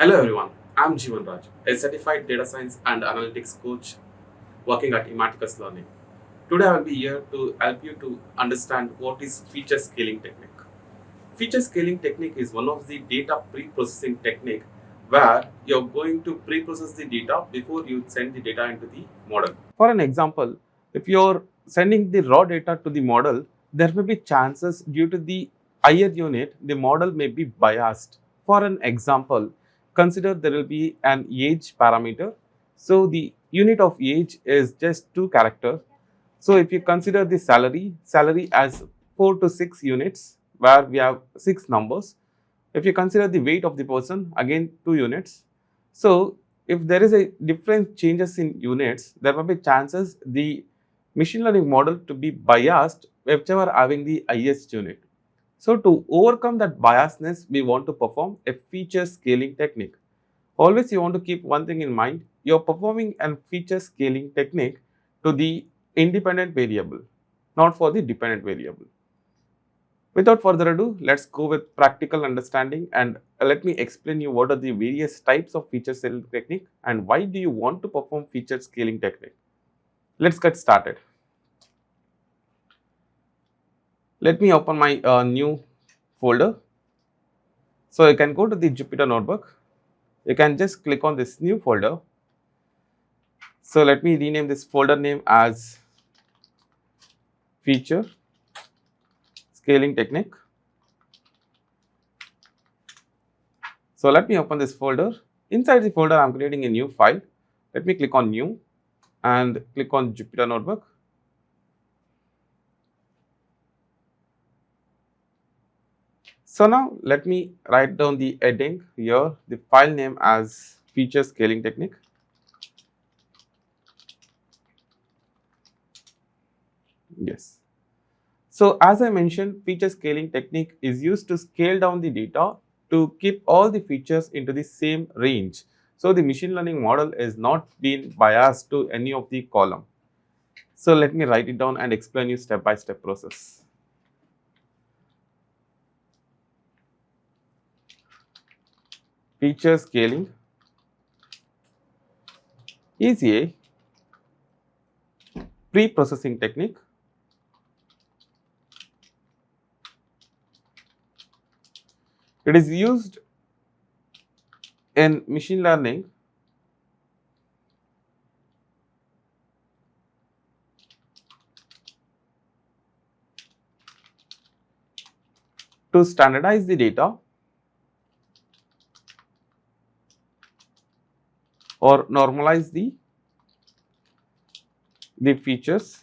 Hello everyone, I'm Jeevan Raj, a certified data science and analytics coach working at Imarticus Learning. Today I will be here to help you to understand what is feature scaling technique. Feature scaling technique is one of the data pre-processing technique where you're going to pre-process the data before you send the data into the model. For an example, if you're sending the raw data to the model, there may be chances due to the higher unit, the model may be biased. For an example, consider there will be an age parameter. So the unit of age is just 2 characters. So if you consider the salary as 4 to 6 units where we have 6 numbers. If you consider the weight of the person, again 2 units. So if there is a different changes in units, there will be chances the machine learning model to be biased whichever having the highest unit. So to overcome that biasness, we want to perform a feature scaling technique. Always you want to keep one thing in mind, you are performing a feature scaling technique to the independent variable, not for the dependent variable. Without further ado, let's go with practical understanding and let me explain you what are the various types of feature scaling technique and why do you want to perform feature scaling technique. Let's get started. Let me open my new folder. So you can go to the Jupyter notebook. You can just click on this new folder. So let me rename this folder name as feature scaling technique. So let me open this folder. Inside the folder, I'm creating a new file. Let me click on new and click on Jupyter notebook. So now let me write down the heading here, the file name as feature scaling technique. Yes. So as I mentioned, feature scaling technique is used to scale down the data to keep all the features into the same range. So the machine learning model is not being biased to any of the column. So let me write it down and explain you step by step process. Feature scaling is a pre-processing technique it is used in machine learning to standardize the data or normalize the features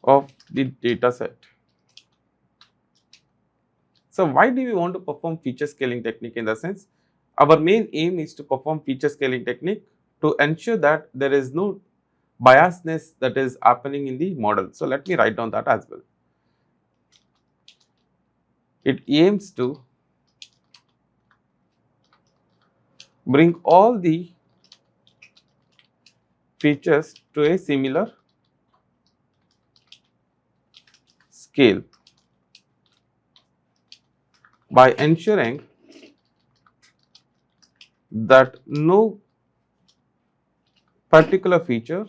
of the data set. So why do we want to perform feature scaling technique? In the sense, our main aim is to perform feature scaling technique to ensure that there is no biasness that is happening in the model. So let me write down that as well. It aims to bring all the features to a similar scale by ensuring that no particular feature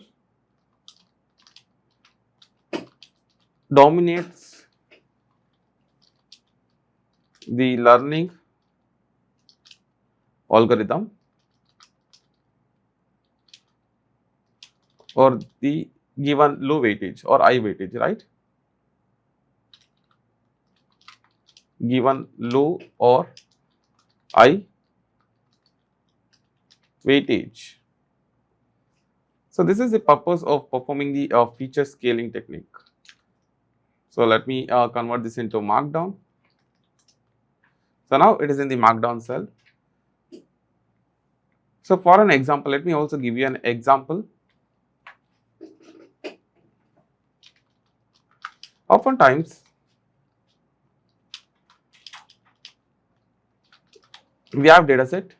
dominates the learning algorithm or the given low weightage or high weightage, right? Given low or high weightage. So this is the purpose of performing the feature scaling technique. So let me convert this into markdown. So now it is in the markdown cell. So for an example, let me also give you an example. Oftentimes, we have data set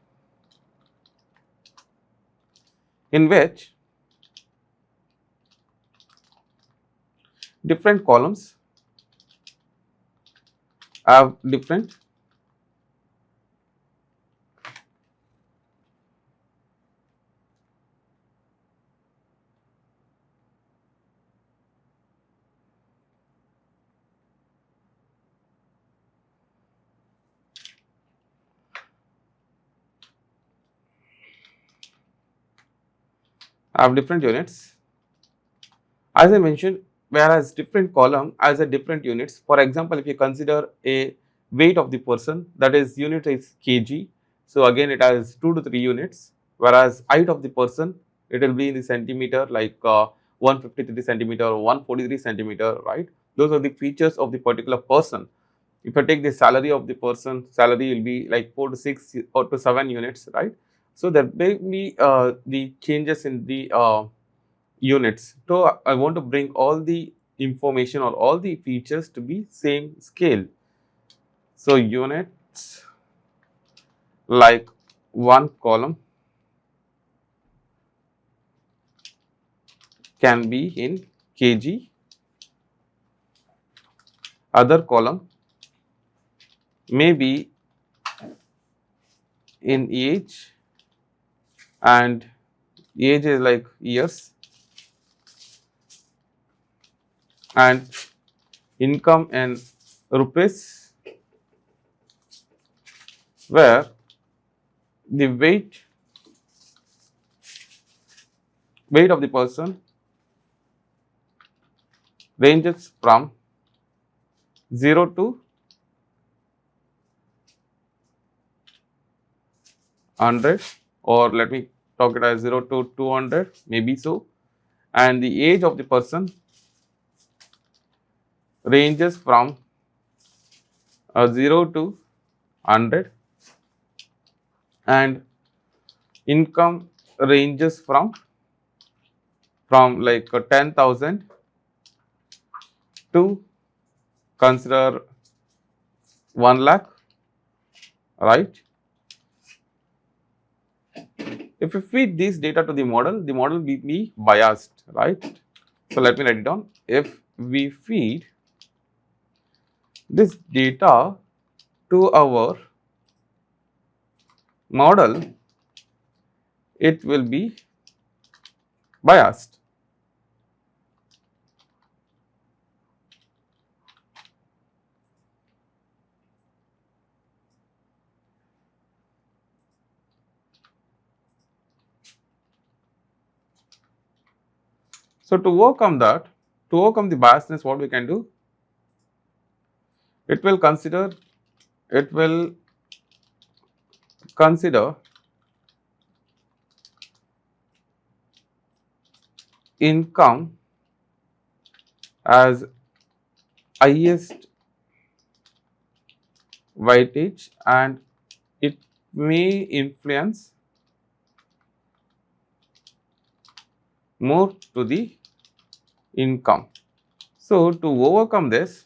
in which different columns have different units. As I mentioned, whereas different column has a different units. For example, if you consider a weight of the person, that is unit is kg. So again it has 2 to 3 units, whereas height of the person, it will be in the centimeter, like 153 centimeter or 143 centimeter, right? Those are the features of the particular person. If I take the salary of the person, salary will be like 4 to 6 or to 7 units, right? So there may be the changes in the units. So I want to bring all the information or all the features to be same scale. So units like one column can be in kg, other column may be in age, and age is like years, and income in rupees, where the weight of the person ranges from 0 to 100, or let me talk it as 0 to 200, maybe so, and the age of the person ranges from 0 to 100, and income ranges from like 10,000 to consider 1 lakh, right? If you feed this data to the model will be biased, right? So let me write it down. If we feed this data to our model, it will be biased. So to overcome that, to overcome the biasness, what we can do? It will consider income as highest weightage, and it may influence more to the income. So to overcome this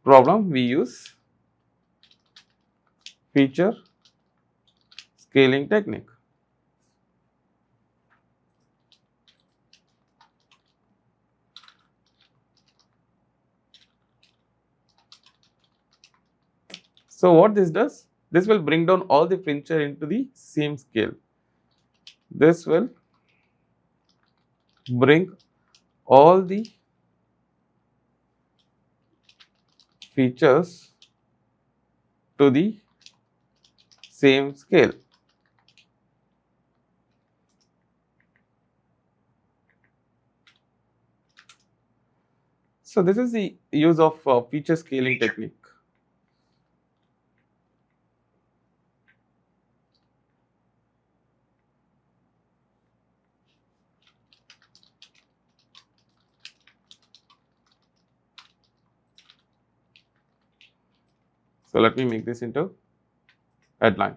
problem, we use feature scaling technique. So what this does? This will bring down all the feature into the same scale. This will bring all the features to the same scale. So this is the use of feature scaling technique. So let me make this into headline.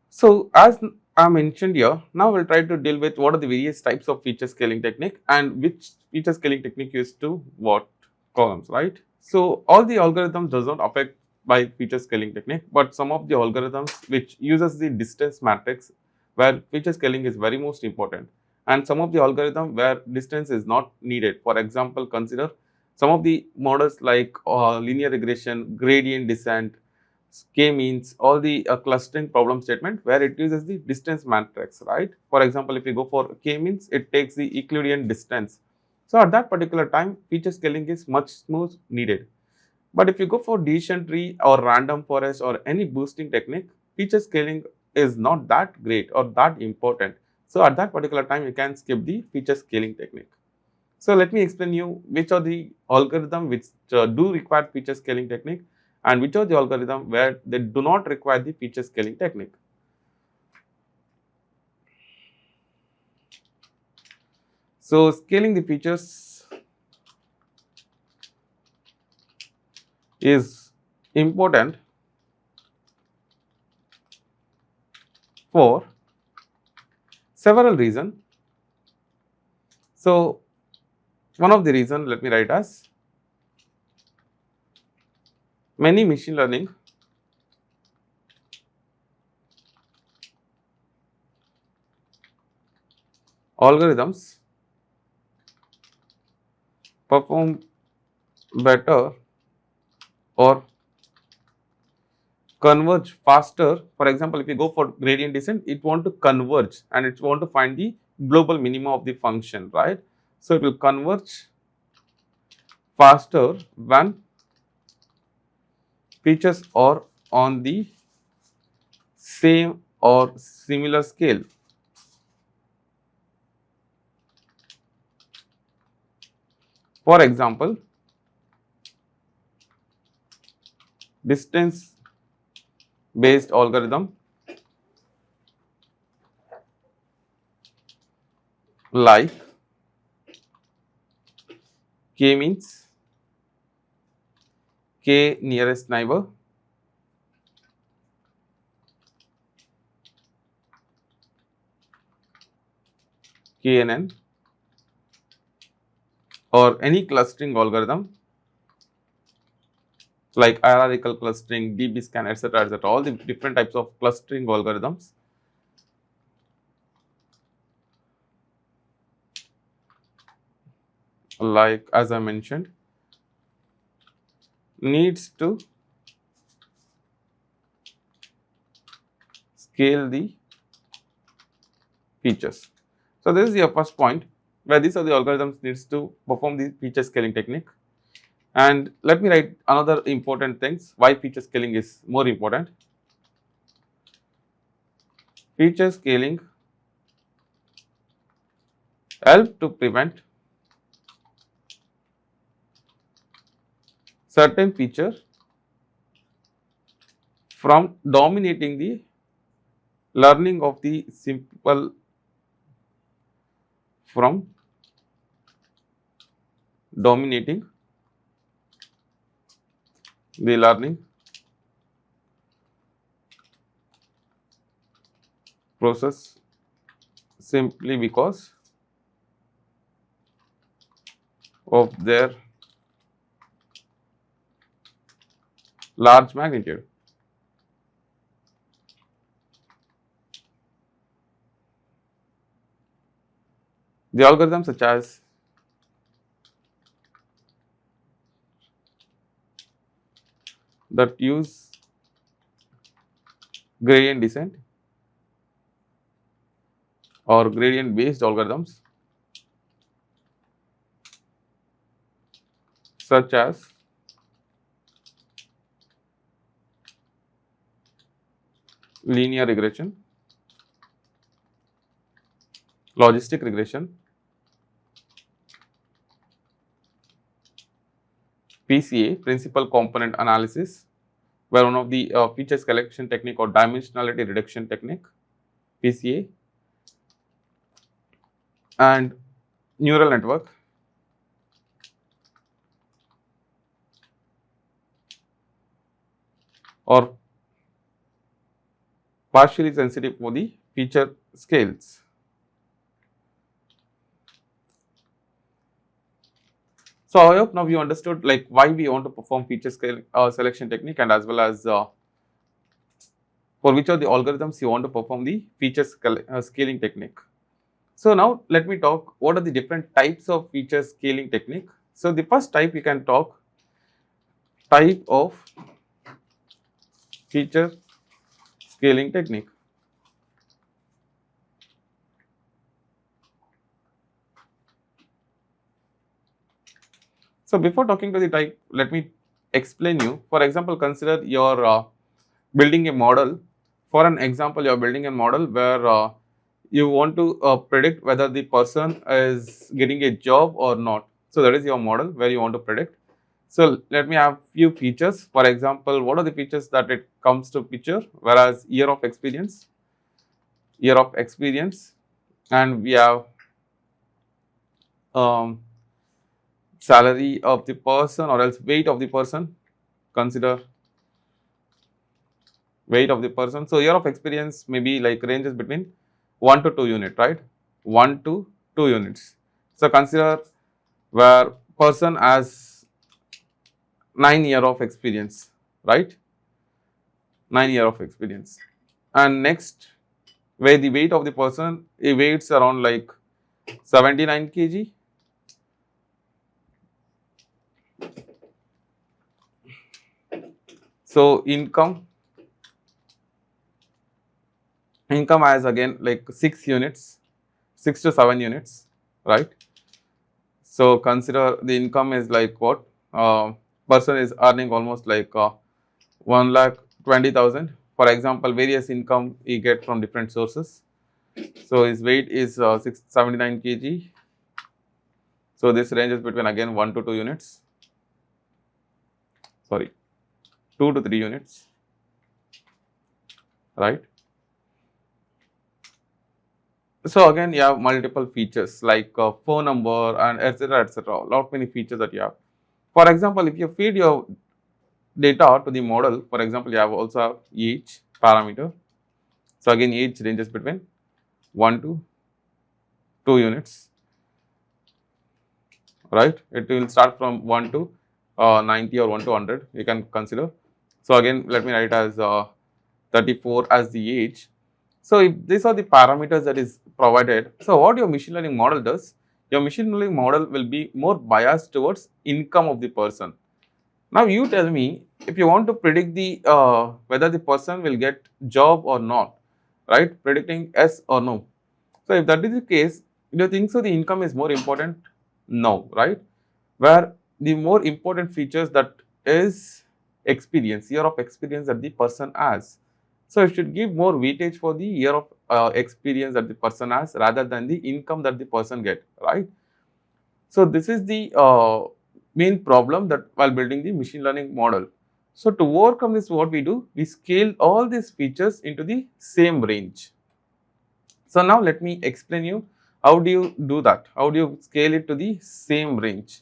So as I mentioned here, now we'll try to deal with what are the various types of feature scaling technique and which feature scaling technique used to what columns, right? So all the algorithms does not affect by feature scaling technique, but some of the algorithms which uses the distance matrix, where feature scaling is very most important. and some of the algorithm where distance is not needed. For example, consider some of the models like linear regression, gradient descent, k-means, all the clustering problem statement where it uses the distance matrix, right? For example, if you go for k-means, it takes the Euclidean distance. So at that particular time, feature scaling is much more needed. But if you go for decision tree or random forest or any boosting technique, feature scaling is not that great or that important. So at that particular time, you can skip the feature scaling technique. So let me explain you which are the algorithm which do require feature scaling technique and which are the algorithm where they do not require the feature scaling technique. So scaling the features is important for several reasons. So one of the reason, let me write as many machine learning algorithms perform better or converge faster. For example, if you go for gradient descent, it want to converge and it want to find the global minimum of the function, right? So it will converge faster when features are on the same or similar scale. For example, distance based algorithm like k-means, k nearest neighbor, knn, or any clustering algorithm like hierarchical clustering, DB scan, etc., all the different types of clustering algorithms. Like as I mentioned, needs to scale the features. So this is your first point where these are the algorithms needs to perform the feature scaling technique. And let me write another important things why feature scaling is more important. Feature scaling help to prevent certain feature from dominating the learning of the simple from dominating the learning process simply because of their large magnitude. The algorithms such as that use gradient descent or gradient based algorithms such as linear regression, logistic regression, PCA, principal component analysis, where one of the feature selection technique or dimensionality reduction technique, PCA, and neural network or partially sensitive for the feature scales. So I hope now you understood like why we want to perform feature scale selection technique and as well as for which of the algorithms you want to perform the feature scaling technique. So now let me talk what are the different types of feature scaling technique. So the first type we can talk type of feature scaling technique. So before talking to the type, let me explain you. For example, consider you're building a model. For an example, you're building a model where you want to predict whether the person is getting a job or not. So that is your model where you want to predict. So let me have few features. For example, what are the features that it comes to picture? Whereas year of experience, and we have um, salary of the person or else weight of the person. Consider weight of the person. So year of experience maybe like ranges between 1 to 2 unit, right? 1 to 2 units. So consider where person has 9 year of experience, right? 9 year of experience. And next, where the weight of the person, he weights around like 79 kg. So income has again like 6 units, 6 to 7 units, right? So consider the income is like what? Person is earning almost like 1,20,000. For example, various income he get from different sources. So his weight is 679 kg. So this ranges between again 1 to 2 units. Sorry, 2 to 3 units, right? So again, you have multiple features like phone number and etc. etc. Lot many features that you have. For example, if you feed your data to the model, for example, you have also have age parameter. So again, age ranges between 1 to 2 units, right? It will start from 1 to 90 or 1 to 100. You can consider. So again, let me write as 34 as the age. So if these are the parameters that is provided, so what your machine learning model does, your machine learning model will be more biased towards income of the person. Now you tell me if you want to predict the whether the person will get job or not, right? Predicting yes or no. So if that is the case, do you think so the income is more important? No, right? Where the more important features that is experience, year of experience that the person has. So it should give more weightage for the year of experience that the person has rather than the income that the person get, right? So this is the main problem that while building the machine learning model. So to overcome this, what we do, we scale all these features into the same range. So now let me explain you how do you do that? How do you scale it to the same range?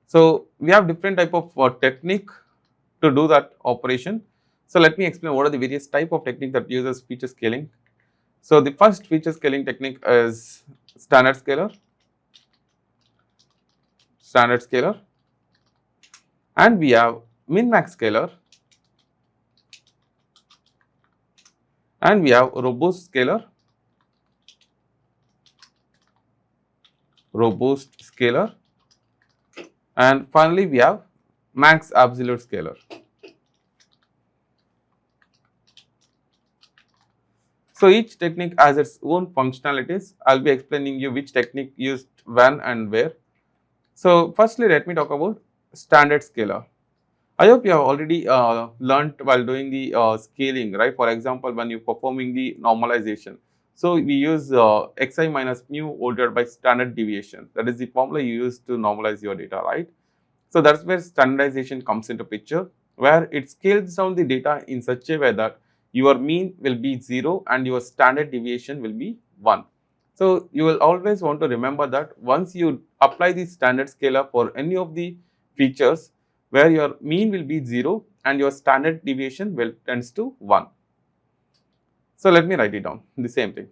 So we have different type of technique to do that operation. So let me explain what are the various type of technique that uses feature scaling. So the first feature scaling technique is standard scalar, and we have min-max scalar, and we have robust scalar, and finally we have max absolute scalar. So each technique has its own functionalities. I'll be explaining you which technique used when and where. So firstly, let me talk about standard scalar. I hope you have already learnt while doing the scaling, right? For example, when you're performing the normalization. So we use xi minus mu whole divided by standard deviation. That is the formula you use to normalize your data, right? So that's where standardization comes into picture, where it scales down the data in such a way that your mean will be 0 and your standard deviation will be 1. So you will always want to remember that once you apply the standard scalar for any of the features, where your mean will be 0 and your standard deviation will tends to 1. So let me write it down, the same thing.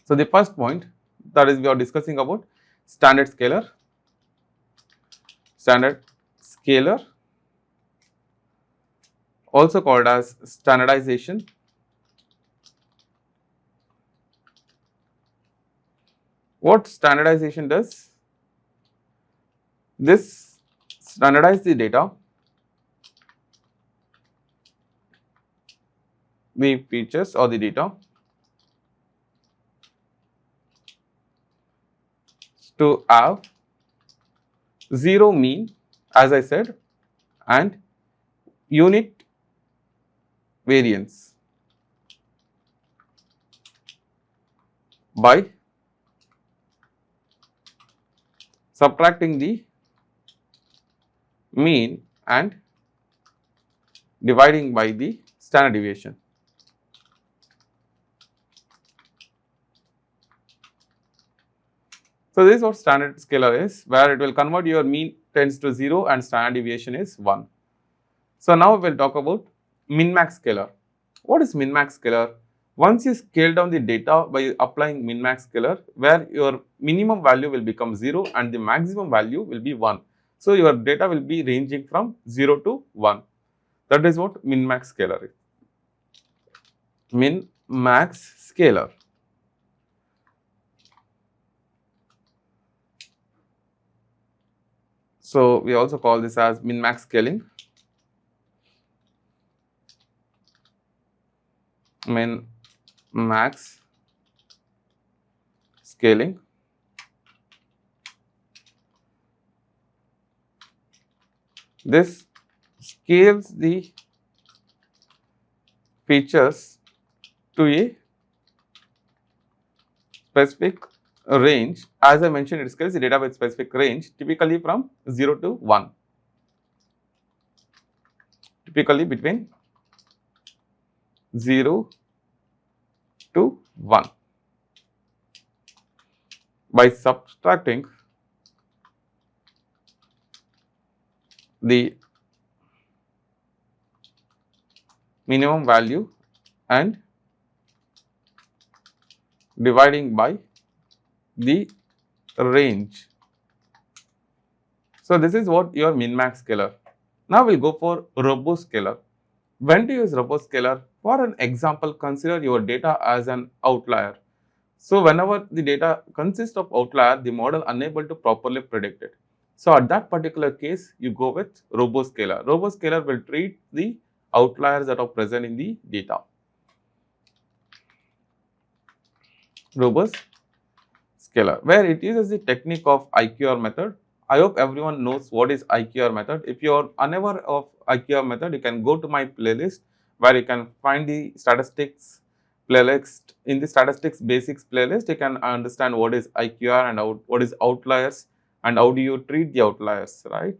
So the first point, that is we are discussing about standard scalar, also called as standardization, What standardization does? This standardize the data, the features or the data to have zero mean, as I said, and unit variance by subtracting the mean and dividing by the standard deviation. So, this is what standard scalar is, where it will convert your mean tends to 0 and standard deviation is 1. So, now we will talk about min-max scalar. What is min-max scalar? Once you scale down the data by applying min-max scalar, where your minimum value will become 0 and the maximum value will be 1. So, your data will be ranging from 0 to 1. That is what min-max scalar is. Min-max scalar. So, we also call this as min-max scaling. Min-max scaling. This scales the features to a specific range. As I mentioned, it scales the data with specific range, typically from 0 to 1, typically between 0 to 1, by subtracting the minimum value and dividing by the range. So, this is what your min-max scalar. Now, we will go for robust scalar. When to use robust scalar? For an example, consider your data as an outlier. So, whenever the data consists of outlier, the model unable to properly predict it. So, at that particular case, you go with robust scalar. Robust scalar will treat the outliers that are present in the data. Robust scalar, where it uses the technique of IQR method. I hope everyone knows what is IQR method. If you are unaware of IQR method, you can go to my playlist where you can find the statistics playlist. In the statistics basics playlist, you can understand what is IQR and what is outliers and how do you treat the outliers, right?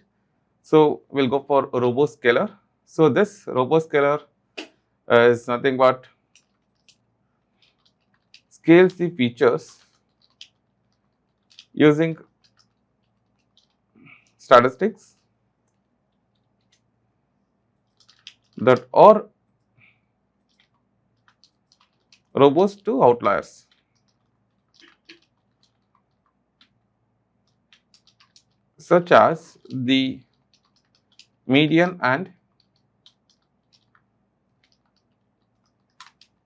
So, we will go for robust scalar. So, this robust scalar is nothing but scales the features using statistics that are robust to outliers. Such as the median and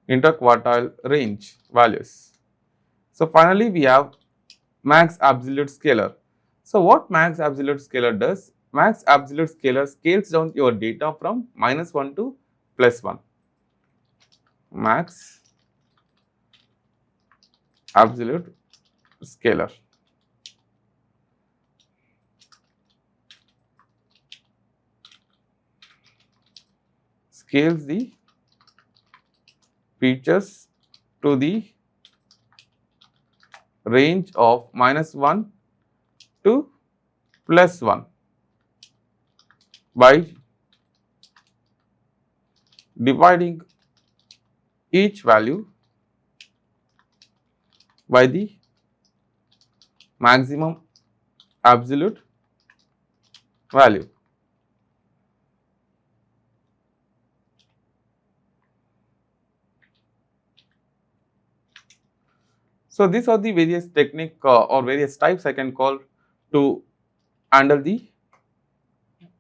interquartile range values. So, finally, we have max absolute scalar. So, what max absolute scalar does? Max absolute scalar scales down your data from -1 to +1. Max absolute scalar. Scales the features to the range of -1 to +1 by dividing each value by the maximum absolute value. So, these are the various technique or various types I can call to handle the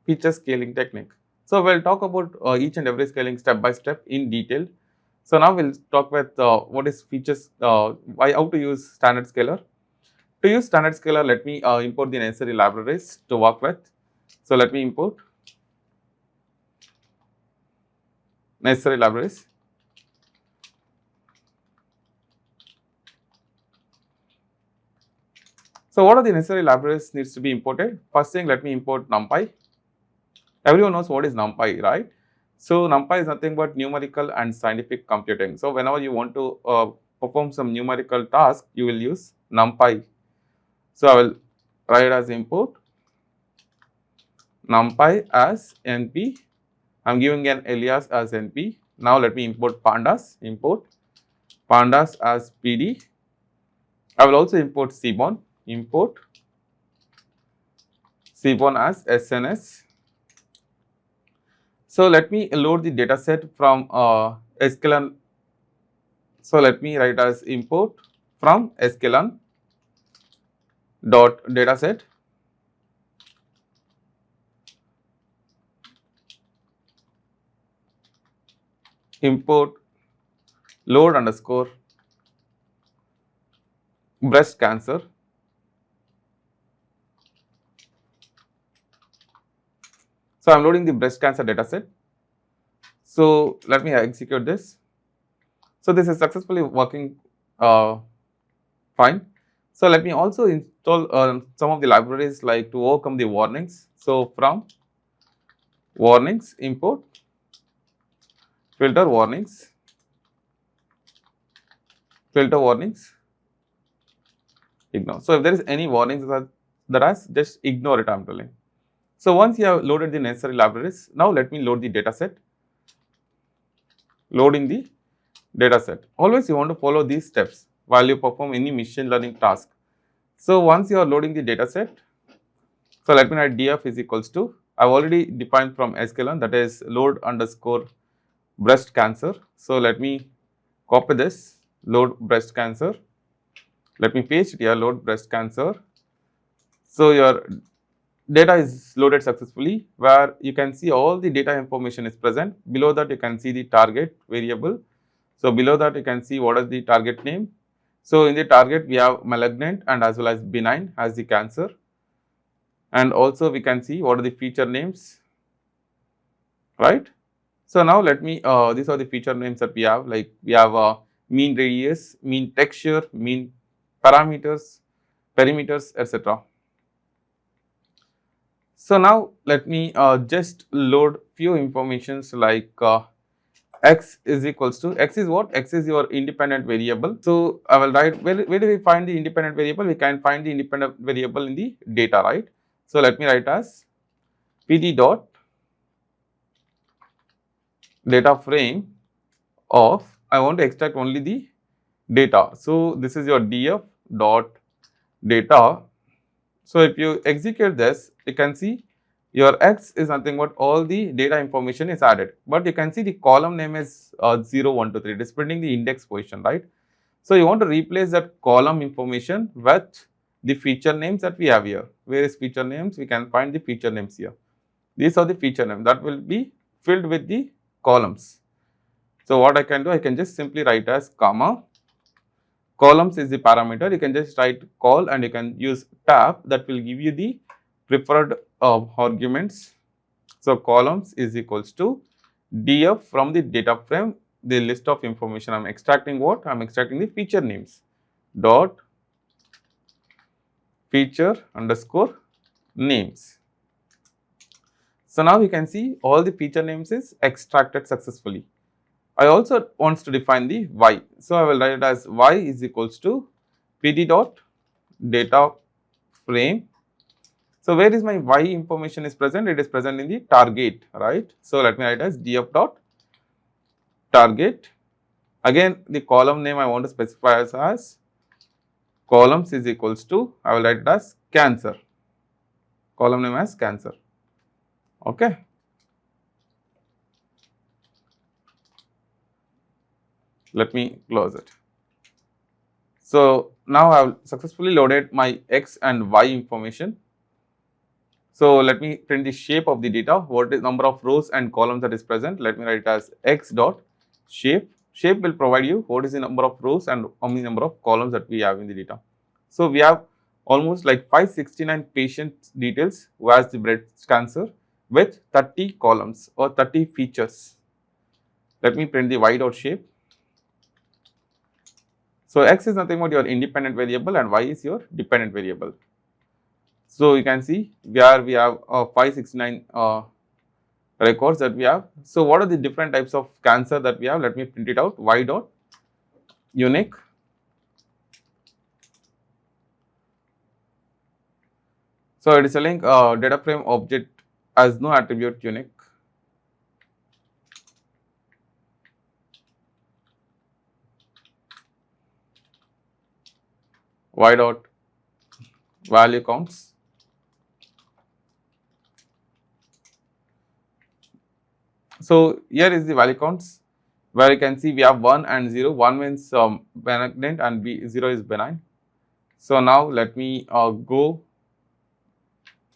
feature scaling technique. So, we will talk about each and every scaling step by step in detail. So, now we will talk with what is features, how to use standard scalar. To use standard scalar, let me import the necessary libraries to work with. So let me import necessary libraries. So what are the necessary libraries needs to be imported? First thing, let me import NumPy. Everyone knows what is NumPy, right? So NumPy is nothing but numerical and scientific computing. So whenever you want to perform some numerical task, you will use NumPy. So I will write as import NumPy as NP. I'm giving an alias as NP. Now let me import pandas. Import pandas as PD. I will also import Seaborn. Import Seaborn as SNS. So let me load the data set from sklearn. So let me write as import from sklearn dot dataset. Import load underscore breast cancer. So I'm loading the breast cancer dataset. So let me execute this. So this is successfully working fine. So let me also install some of the libraries like to overcome the warnings. So from warnings import filter warnings, filter warnings, ignore. So if there is any warnings that has, just ignore it, I'm telling. So once you have loaded the necessary libraries, now let me load the data set. Loading the data set. Always you want to follow these steps while you perform any machine learning task. So once you are loading the data set, so let me write df is equals to, I've already defined from sklearn, that is load underscore breast cancer. So let me copy this, load breast cancer. Let me paste it here, load breast cancer. So your data is loaded successfully, where you can see all the data information is present. Below that you can see the target variable. So below that you can see what is the target name. So in the target we have malignant and as well as benign as the cancer. And also we can see what are the feature names, right? So now let me, these are the feature names that we have, like we have mean radius, mean texture, mean parameters, perimeters, etc. So now let me just load few informations like x is equals to, x is what? X is your independent variable. So I will write, where do we find the independent variable? We can find the independent variable in the data, right? So let me write as pd dot data frame of, I want to extract only the data. So this is your df dot data. So if you execute this, you can see your x is nothing but all the data information is added, but you can see the column name is 0, 1, 2, 3. It is printing the index position, right? So you want to replace that column information with the feature names that we have here. Where is feature names? We can find the feature names here. These are the feature names that will be filled with the columns. So what I can do, I can just simply write as comma. Columns is the parameter. You can just write col and you can use tab, that will give you the preferred arguments. So columns is equals to df from the data frame, the list of information. I'm extracting what? I'm extracting the feature names dot feature underscore names. So now you can see all the feature names is extracted successfully. I also wants to define the y. So I will write it as y is equals to pd dot data frame. So where is my y information is present? It is present in the target, right? So let me write as df dot target. Again, the column name I want to specify as columns is equals to, I will write it as cancer. Column name as cancer. Okay. Let me close it. So now I have successfully loaded my x and y information. So let me print the shape of the data. What is number of rows and columns that is present? Let me write it as x dot shape. Shape will provide you what is the number of rows and how many number of columns that we have in the data. So we have almost like 569 patient details who has the breast cancer with 30 columns or 30 features. Let me print the y dot shape. So x is nothing but your independent variable and y is your dependent variable. So you can see where we have 569 records that we have. So what are the different types of cancer that we have? Let me print it out. Y dot unique. So it is telling data frame object has no attribute unique. Y dot value counts. So here is the value counts where you can see we have 1 and 0. 1 means malignant and 0 is benign. So now let me go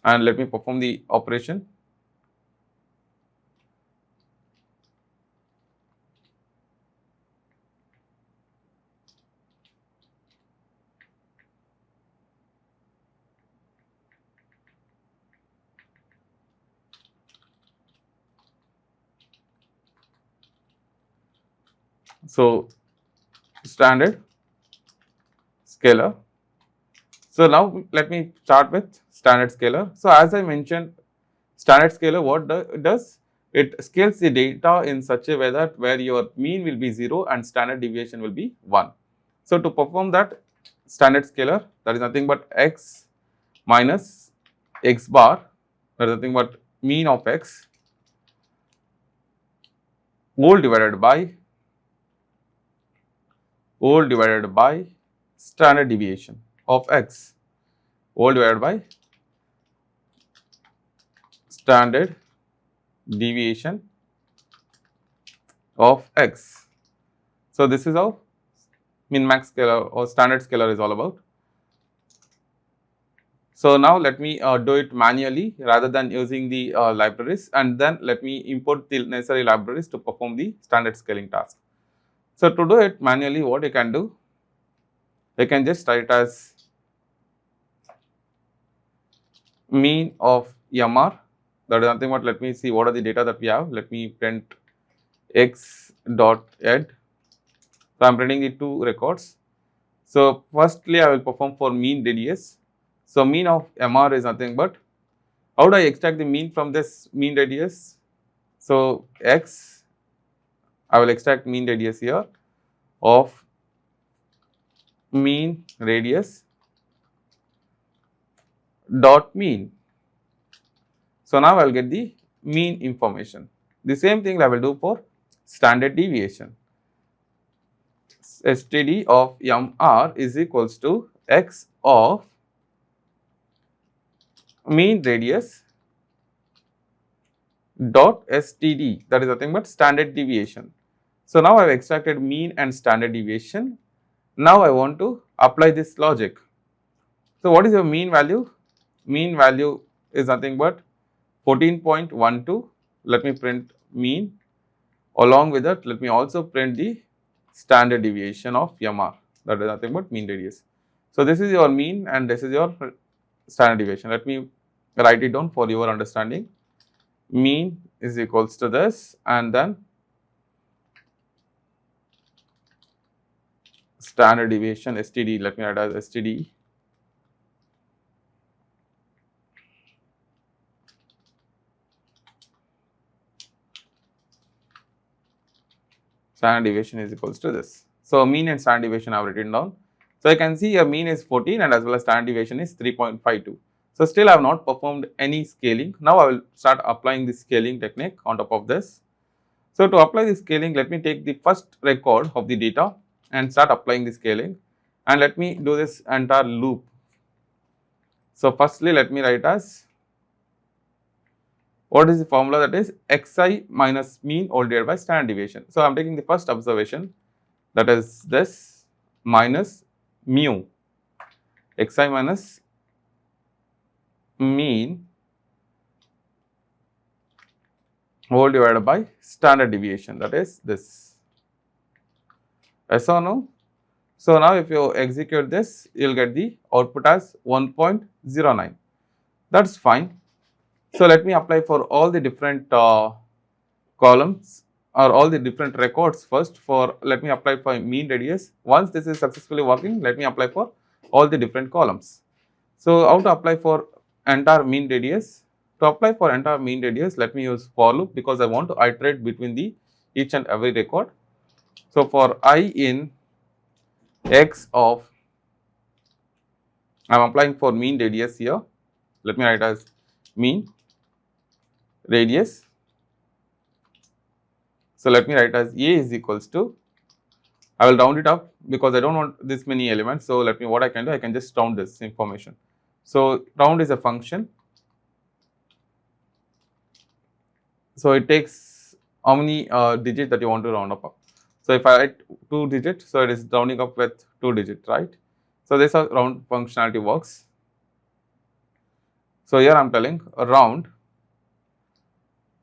and let me perform the operation. So standard scalar. So now let me start with standard scalar. So as I mentioned, standard scalar what it does? It scales the data in such a way that where your mean will be 0 and standard deviation will be 1. So to perform that standard scalar, that is nothing but x minus x bar, that is nothing but mean of x whole divided by standard deviation of x whole divided by standard deviation of x. So this is how min-max scalar or standard scalar is all about. So now let me do it manually rather than using the libraries, and then let me import the necessary libraries to perform the standard scaling task. So to do it manually, what you can do, you can just write as mean of MR, that is nothing but, let me see what are the data that we have. Let me print x dot ed. So I am printing the 2 records. So firstly I will perform for mean radius. So mean of MR is nothing but, how do I extract the mean from this mean radius? So x, I will extract mean radius here of mean radius dot mean. So now I will get the mean information. The same thing I will do for standard deviation. STD of MR is equals to x of mean radius dot STD, that is nothing but standard deviation. So now I have extracted mean and standard deviation. Now I want to apply this logic. So what is your mean value? Mean value is nothing but 14.12. Let me print mean. Along with that, let me also print the standard deviation of MR, that is nothing but mean radius. So this is your mean and this is your standard deviation. Let me write it down for your understanding. Mean is equals to this, and then standard deviation STD, let me write as STD. Standard deviation is equals to this. So mean and standard deviation I have written down. So I can see your mean is 14 and as well as standard deviation is 3.52. So still I have not performed any scaling. Now I will start applying the scaling technique on top of this. So to apply the scaling, let me take the first record of the data and start applying the scaling, and let me do this entire loop. So firstly let me write as, what is the formula? That is xi minus mean all divided by standard deviation. So I am taking the first observation, that is this, minus mu, xi minus mean whole divided by standard deviation, that is this. Yes or no? So now if you execute this, you'll get the output as 1.09. That's fine. So let me apply for all the different columns or all the different records first. For let me apply for mean radius. Once this is successfully working, let me apply for all the different columns. So how to apply for entire mean radius? To apply for entire mean radius, let me use for loop because I want to iterate between the each and every record. So for I in x of, I am applying for mean radius here. Let me write as mean radius. So let me write as a is equals to, I will round it up because I don't want this many elements. So let me, what I can do, I can just round this information. So round is a function. So it takes how many digits that you want to round up. So if I write 2 digits, so it is rounding up with 2 digits, right? So this is how round functionality works. So here I am telling a round.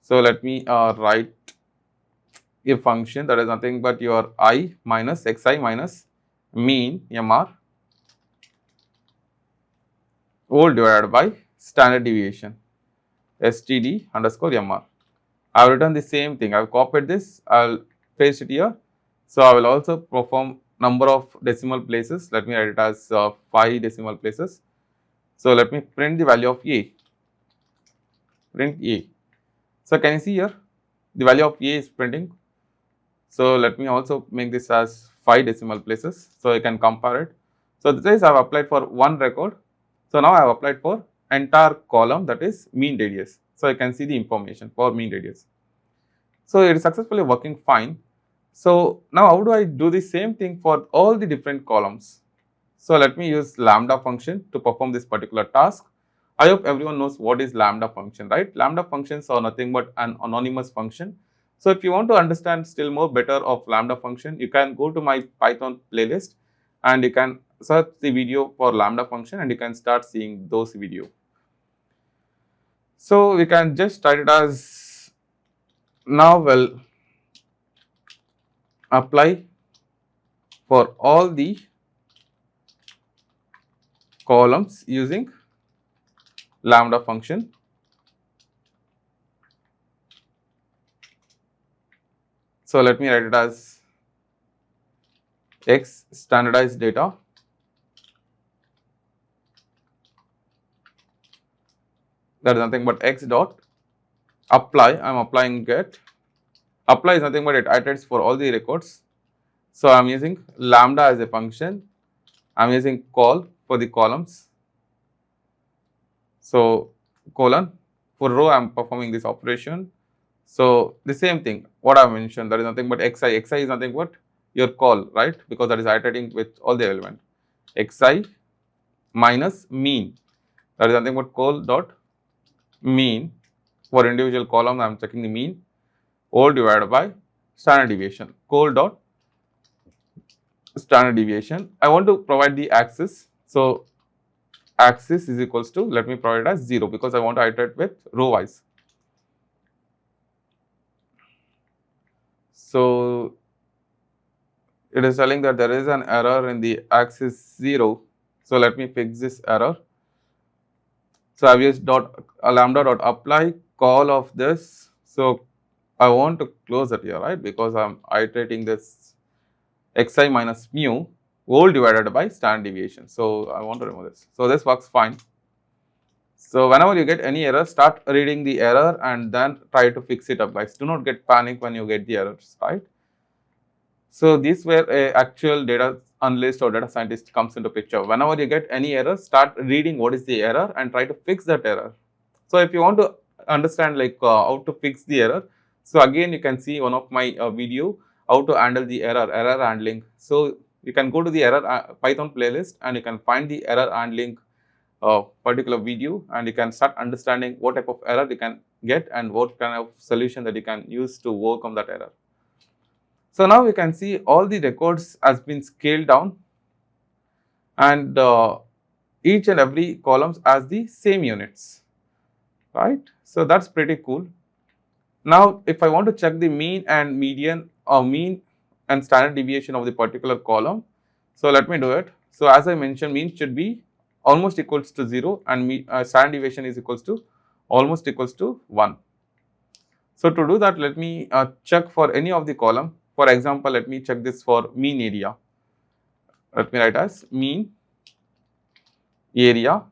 So let me write a function that is nothing but your I minus xi minus mean mr whole divided by standard deviation std underscore mr. I have written the same thing. I have copied this. I will paste it here. So I will also perform number of decimal places. Let me write it as 5 decimal places. So let me print the value of a. Print a. So can you see here the value of a is printing. So let me also make this as 5 decimal places. So I can compare it. So this is I have applied for one record. So now I have applied for entire column, that is mean radius. So I can see the information for mean radius. So it is successfully working fine. So now how do I do the same thing for all the different columns? So let me use lambda function to perform this particular task. I hope everyone knows what is lambda function, right? Lambda functions are nothing but an anonymous function. So if you want to understand still more better of lambda function, you can go to my Python playlist and you can search the video for lambda function and you can start seeing those videos. So we can just write it as, now we'll apply for all the columns using lambda function. So let me write it as x standardized data that is nothing but x dot apply. I am applying get. Apply is nothing but it iterates for all the records. So I am using lambda as a function. I am using call for the columns. So colon for row I am performing this operation. So the same thing what I mentioned, that is nothing but xi. Xi is nothing but your call, right? Because that is iterating with all the element. Xi minus mean, that is nothing but call dot mean. For individual column I am checking the mean all divided by standard deviation. Call dot standard deviation. I want to provide the axis. So axis is equals to, let me provide it as 0 because I want to iterate with row wise. So it is telling that there is an error in the axis 0. So let me fix this error. So I have used lambda dot apply call of this. So I want to close it here, right? Because I am iterating this xi minus mu whole divided by standard deviation. So I want to remove this. So this works fine. So whenever you get any error, start reading the error and then try to fix it up, guys. Do not get panic when you get the errors, right? So these where a actual data analyst or data scientist comes into picture. Whenever you get any error, start reading what is the error and try to fix that error. So if you want to understand like how to fix the error, so again you can see one of my video how to handle the error handling. So you can go to the error Python playlist and you can find the error handling particular video and you can start understanding what type of error you can get and what kind of solution that you can use to overcome that error. So now we can see all the records has been scaled down and each and every columns has the same units, right? So that's pretty cool. Now if I want to check the mean and median or mean and standard deviation of the particular column, So let me do it. So as I mentioned, mean should be almost equals to 0 and standard deviation is equals to almost equals to 1. So to do that, let me check for any of the column. For example, let me check this for mean area. Let me write as mean area.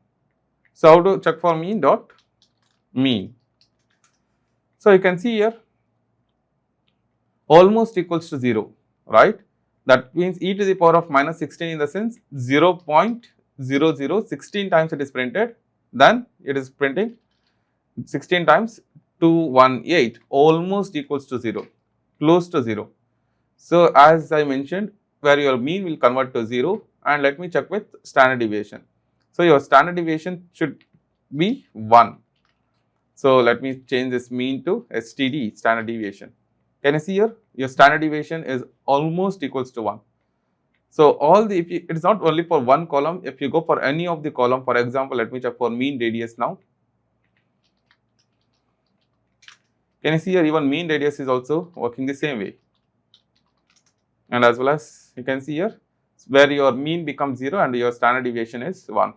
So how to check for mean dot mean. So you can see here almost equals to 0, right? That means e to the power of minus 16 in the sense 0.0016 times it is printed, then it is printing 16 times 218 almost equals to 0, close to 0. So as I mentioned, where your mean will convert to 0, and let me check with standard deviation. So your standard deviation should be 1. So let me change this mean to STD, standard deviation. Can you see here? Your standard deviation is almost equals to 1. So all the, it's not only for one column, if you go for any of the column, for example, let me check for mean radius now. Can you see here, even mean radius is also working the same way. And as well as you can see here, where your mean becomes 0 and your standard deviation is 1.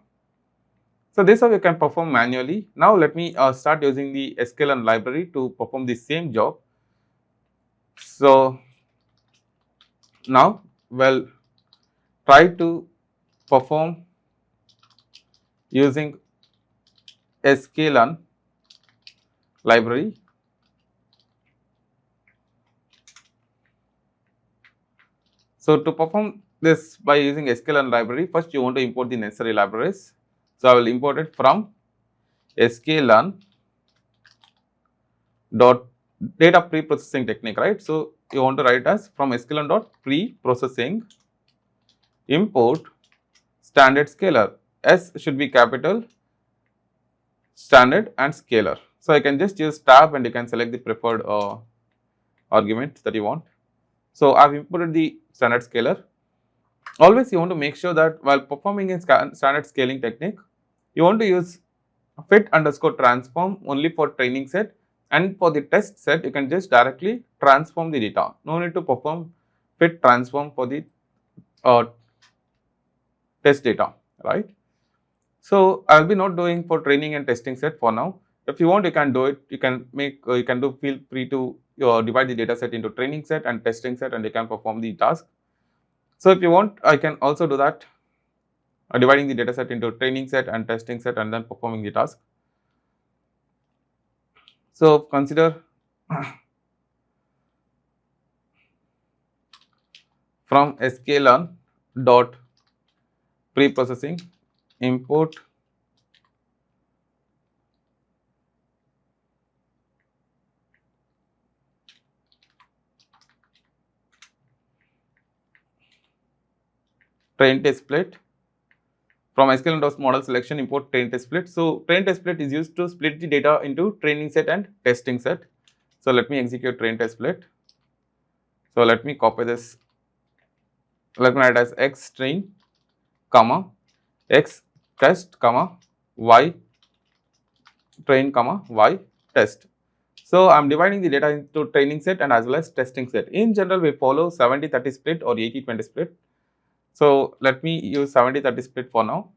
So this is how you can perform manually. Now let me start using the Scalar library to perform the same job. So now, well, try to perform using Scalar library. So to perform this by using Scalar library, first you want to import the necessary libraries. So I will import it from Scalar dot data pre-processing technique, right? So you want to write as from Scalar dot pre-processing import standard scalar. S should be capital, standard and scalar. So I can just use tab and you can select the preferred argument that you want. So I've imported the standard scalar. Always you want to make sure that while performing a standard scaling technique, you want to use fit underscore transform only for training set, and for the test set you can just directly transform the data. No need to perform fit transform for the test data, right? So I'll be not doing for training and testing set for now. If you want, you can do it. You can make you can do feel free to divide the data set into training set and testing set, and you can perform the task. So if you want, I can also do that, dividing the data set into training set and testing set and then performing the task. So consider from Scalar dot pre-processing import train test split. From Scalar dot model selection import train test split. So train test split is used to split the data into training set and testing set. So let me execute train test split. So let me copy this. Let me write as x train, comma x test, comma y train, comma y test. So I'm dividing the data into training set and as well as testing set. In general, we follow 70-30 split or 80-20 split. So let me use 70-30 split for now.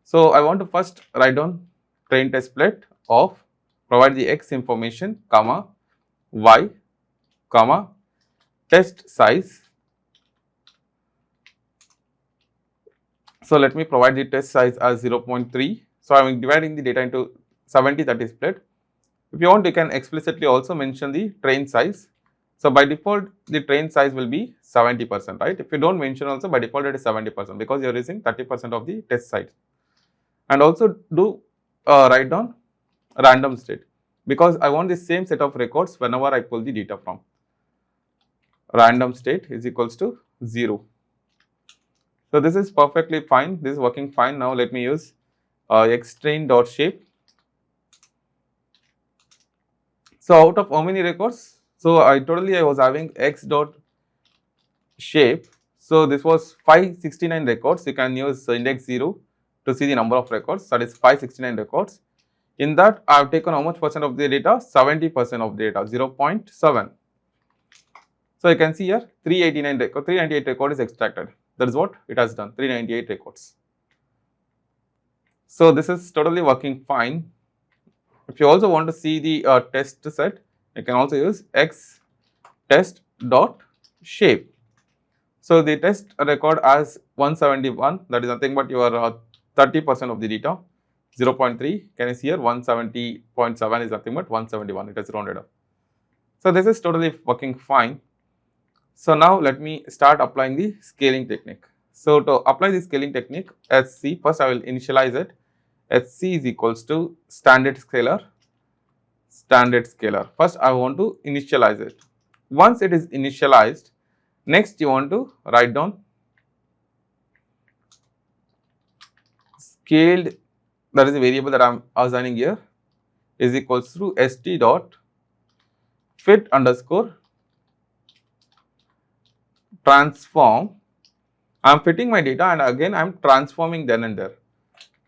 So I want to first write down train test split of provide the x information, comma y, comma test size. So let me provide the test size as 0.3. So I am dividing the data into 70-30 split. If you want, you can explicitly also mention the train size. So by default, the train size will be 70%, right? If you don't mention also, by default it is 70% because you are using 30% of the test size. And also do write down random state because I want the same set of records whenever I pull the data from. Random state is equals to 0. So this is perfectly fine. This is working fine. Now let me use xtrain dot shape. So out of how many records? So I was having x dot shape. So this was 569 records. You can use index 0 to see the number of records. That is 569 records. In that, I have taken how much percent of the data? 70% of data, 0.7. So you can see here 398 record is extracted. That is what it has done, 398 records. So this is totally working fine. If you also want to see the test set, you can also use x test dot shape. So the test record as 171, that is nothing but your 30% of the data. 0.3, can you see here 170.7 is nothing but 171, it has rounded up. So this is totally working fine. So now let me start applying the scaling technique. So to apply the scaling technique, SC, first I will initialize it. SC is equals to standard scalar. First I want to initialize it. Once it is initialized, next you want to write down scaled, that is a variable that I am assigning here, is equals to st dot fit underscore transform. I am fitting my data and again I am transforming then and there.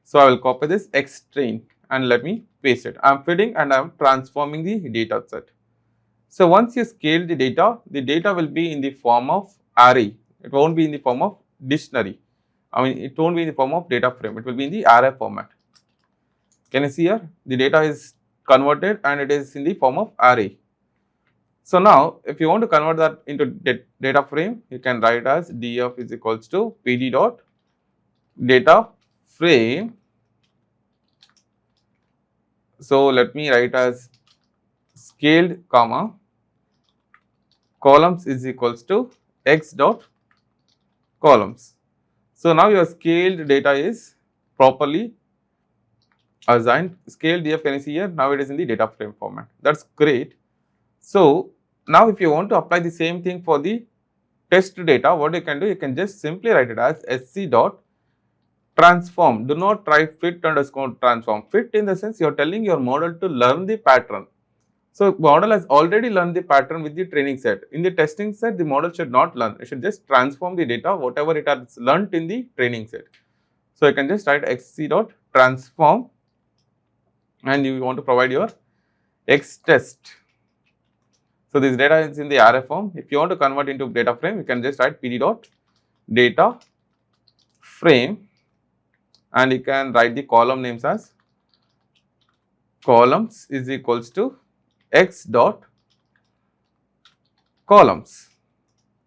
So I will copy this x train and let me paste it. I am fitting and I am transforming the data set. So once you scale the data will be in the form of array. It won't be in the form of dictionary. I mean, it won't be in the form of data frame. It will be in the array format. Can you see here? The data is converted and it is in the form of array. So now, if you want to convert that into data frame, you can write as df is equals to pd dot data frame. So let me write as scaled comma columns is equals to x dot columns. So now your scaled data is properly assigned. Scaled df, can you see here? Now it is in the data frame format. That's great. So now if you want to apply the same thing for the test data, what you can do? You can just simply write it as sc dot transform. Do not try fit underscore transform. Fit in the sense you are telling your model to learn the pattern. So model has already learned the pattern with the training set. In the testing set, the model should not learn. It should just transform the data, whatever it has learnt in the training set. So you can just write xc dot transform and you want to provide your x test. So this data is in the array form. If you want to convert into data frame, you can just write pd dot data frame and you can write the column names as columns is equals to x dot columns.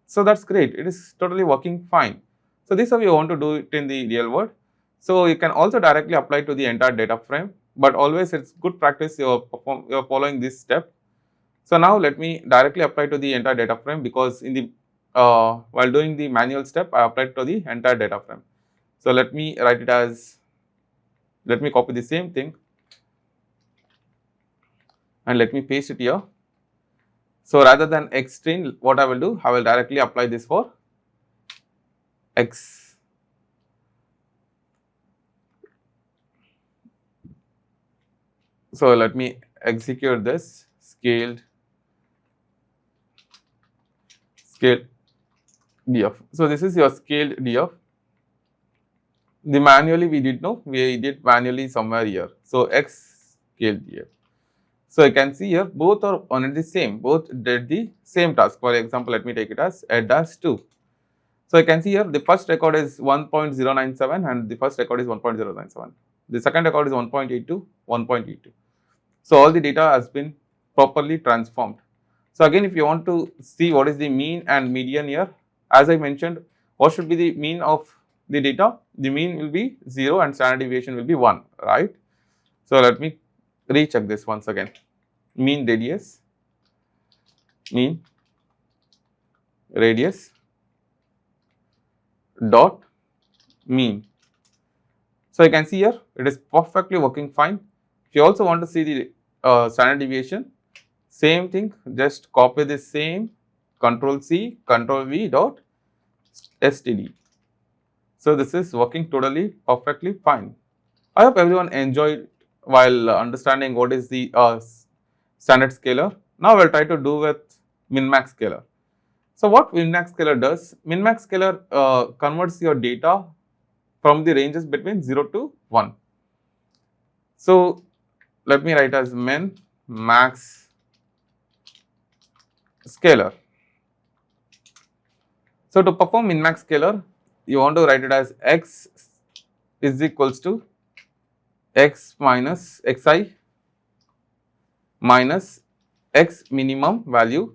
So that's great. It is totally working fine. So this is how you want to do it in the real world. So you can also directly apply to the entire data frame, but always it's good practice you're following this step. So now let me directly apply to the entire data frame because in the while doing the manual step, I applied to the entire data frame. So let me write it as, let me copy the same thing and let me paste it here. So rather than x string, what I will do, I will directly apply this for x. So let me execute this scaled df. So this is your scaled df. The manually we did manually somewhere here. So x scaled df. So you can see here both are on the same, both did the same task. For example, let me take it as add as 2. So you can see here the first record is 1.097 and the first record is 1.097. The second record is 1.82, 1.82. So all the data has been properly transformed. So again, if you want to see what is the mean and median here, as I mentioned, what should be the mean of the data? The mean will be 0 and standard deviation will be 1, right? So let me recheck this once again. Mean radius dot mean. So you can see here it is perfectly working fine. If you also want to see the standard deviation, same thing, just copy the same, Control C, Control V dot std. So this is working totally perfectly fine. I hope everyone enjoyed while understanding what is the standard scalar. Now we'll try to do with Minmax scalar. So what Minmax scalar does? Minmax scalar converts your data from the ranges between 0 to 1. So let me write as min max scalar. So to perform min max scalar, you want to write it as x is equals to x minus xi minus x minimum value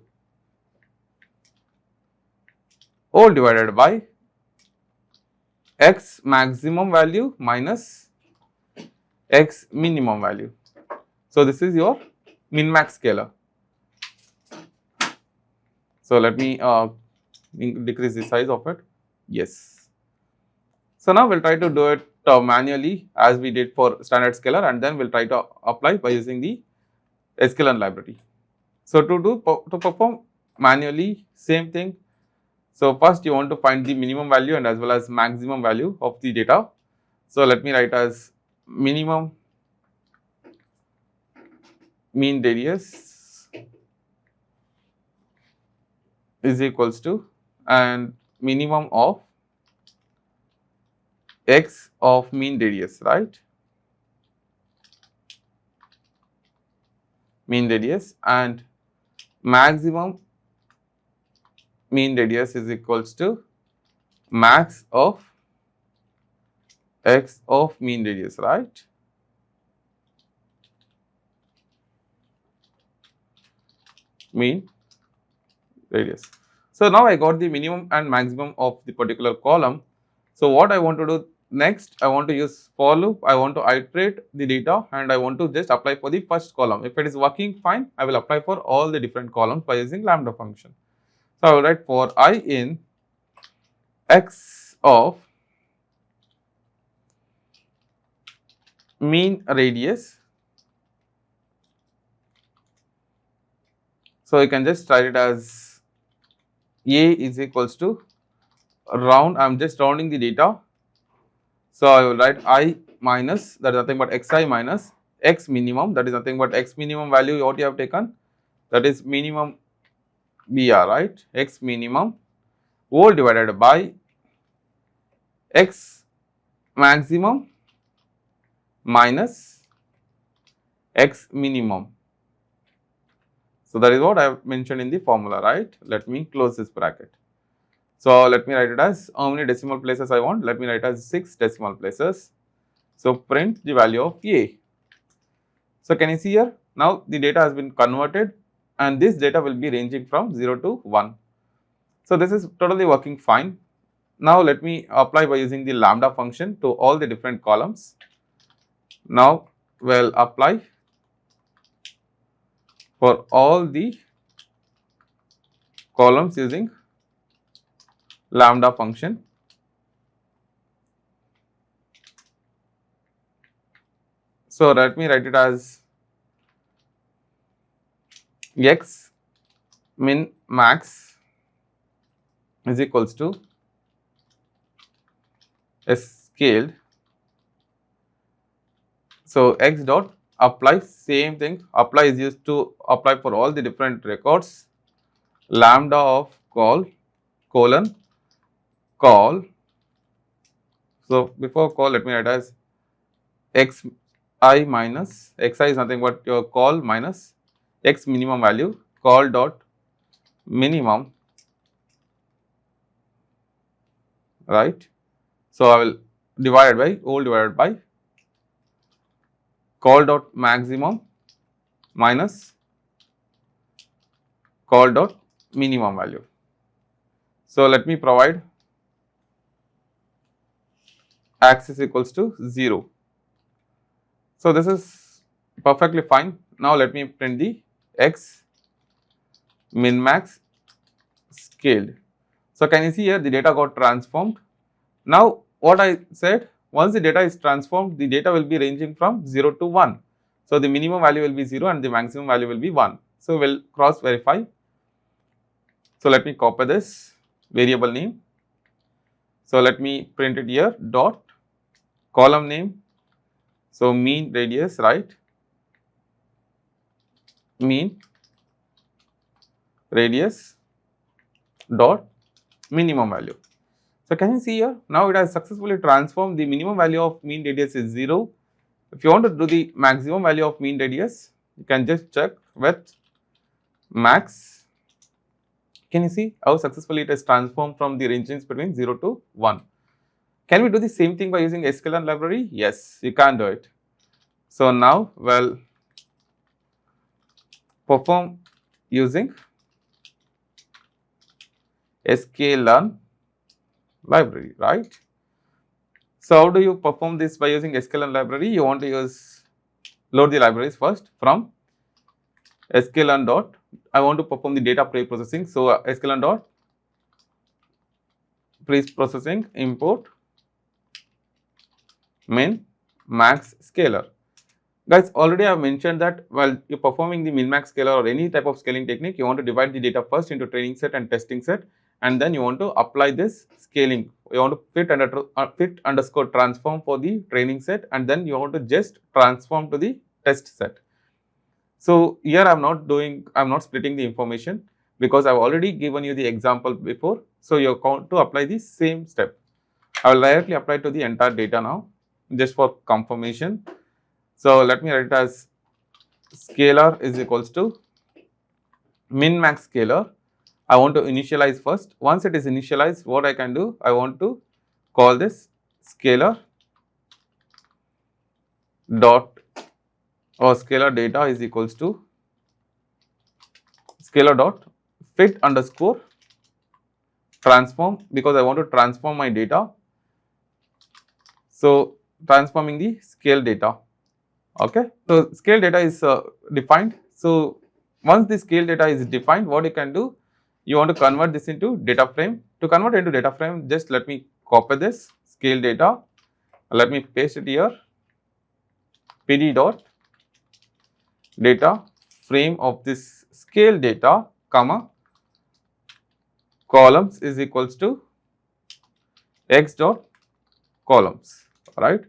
all divided by x maximum value minus x minimum value. So, this is your min-max scalar. So, let me decrease the size of it. Yes. So, now we will try to do it manually as we did for standard scalar, and then we will try to apply by using the sklearn library. So, to perform manually, same thing. So, first you want to find the minimum value and as well as maximum value of the data. So, let me write as minimum mean radius is equals to and minimum of x of mean radius, right? Mean radius and maximum mean radius is equals to max of x of mean radius, right? Mean radius. So, now I got the minimum and maximum of the particular column. So, what I want to do next, I want to use for loop, I want to iterate the data and I want to just apply for the first column. If it is working fine, I will apply for all the different columns by using lambda function. So, I will write for I in x of mean radius. So, you can just write it as A is equals to round, I am just rounding the data. So, I will write I minus, that is nothing but xi minus x minimum, that is nothing but x minimum value what you have taken, that is minimum BR, right, x minimum whole divided by x maximum minus x minimum. So, that is what I have mentioned in the formula, right. Let me close this bracket. So, let me write it as how many decimal places I want, let me write as 6 decimal places. So, print the value of A. So, can you see here, now the data has been converted and this data will be ranging from 0 to 1. So, this is totally working fine. Now, let me apply by using the lambda function to all the different columns. Now, we will apply for all the columns using lambda function. So, let me write it as x min max is equals to scaled. So, x dot apply, same thing, apply is used to apply for all the different records, lambda of call colon call. So, before call let me write as x I minus xi is nothing but your call minus x minimum value call dot minimum, right. So, I will divide by all divided by call dot maximum minus call dot minimum value. So, let me provide axis equals to 0. So, this is perfectly fine. Now, let me print the x min max scaled. So, can you see here the data got transformed. Now, what I said, once the data is transformed, the data will be ranging from 0 to 1. So, the minimum value will be 0 and the maximum value will be 1. So, we will cross verify. So, let me copy this variable name. So, let me print it here dot column name. So, mean radius, right, mean radius dot minimum value. So, can you see here, now it has successfully transformed, the minimum value of mean radius is 0. If you want to do the maximum value of mean radius, you can just check with max. Can you see how successfully it has transformed from the ranges between 0 to 1. Can we do the same thing by using Scalar library? Yes, you can do it. So now, well, perform using sklearn library, right? So how do you perform this by using sklearn library? You want to load the libraries first from sklearn dot. I want to perform the data pre-processing. So sklearn dot pre-processing import min max scalar. Guys, already I have mentioned that while you're performing the min-max scalar or any type of scaling technique, you want to divide the data first into training set and testing set, and then you want to apply this scaling. You want to fit underscore transform for the training set, and then you want to just transform to the test set. So here I'm not splitting the information because I've already given you the example before. So you're going to apply the same step. I will directly apply to the entire data now, just for confirmation. So let me write it as scalar is equals to min max scalar. I want to initialize first. Once it is initialized, what I can do, I want to call this scalar dot or scalar data is equals to scalar dot fit underscore transform, because I want to transform my data. So transforming the scale data. Okay. So scale data is defined. So once the scale data is defined, what you can do, you want to convert this into data frame. To convert into data frame, just let me copy this scale data. Let me paste it here. PD dot data frame of this scale data, comma, columns is equals to x dot columns, right.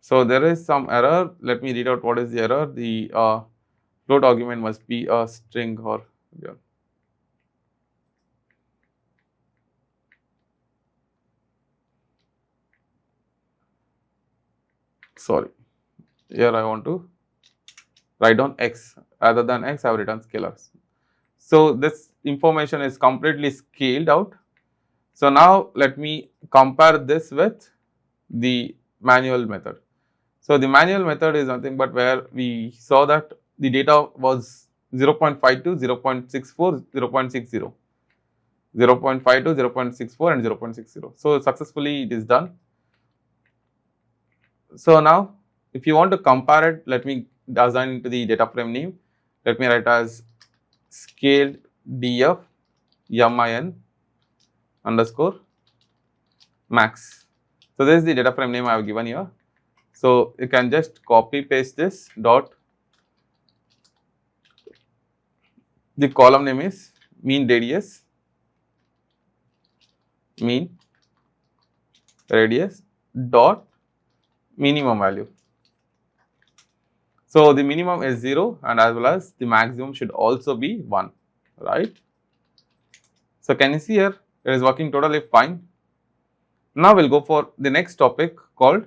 So there is some error. Let me read out what is the error. The float argument must be a string or yeah. Sorry, here I want to write down x, rather than x I have written scalars. So this information is completely scaled out. So now let me compare this with the manual method. So the manual method is nothing but where we saw that the data was 0.52, 0.64, 0.60, 0.52, 0.64 and 0.60. So successfully it is done. So now if you want to compare it, let me assign into the data frame name. Let me write as scaled df min underscore max. So this is the data frame name I have given here. So you can just copy paste this dot. The column name is mean radius dot minimum value. So the minimum is 0 and as well as the maximum should also be 1, right. So can you see here it is working totally fine. Now we'll go for the next topic called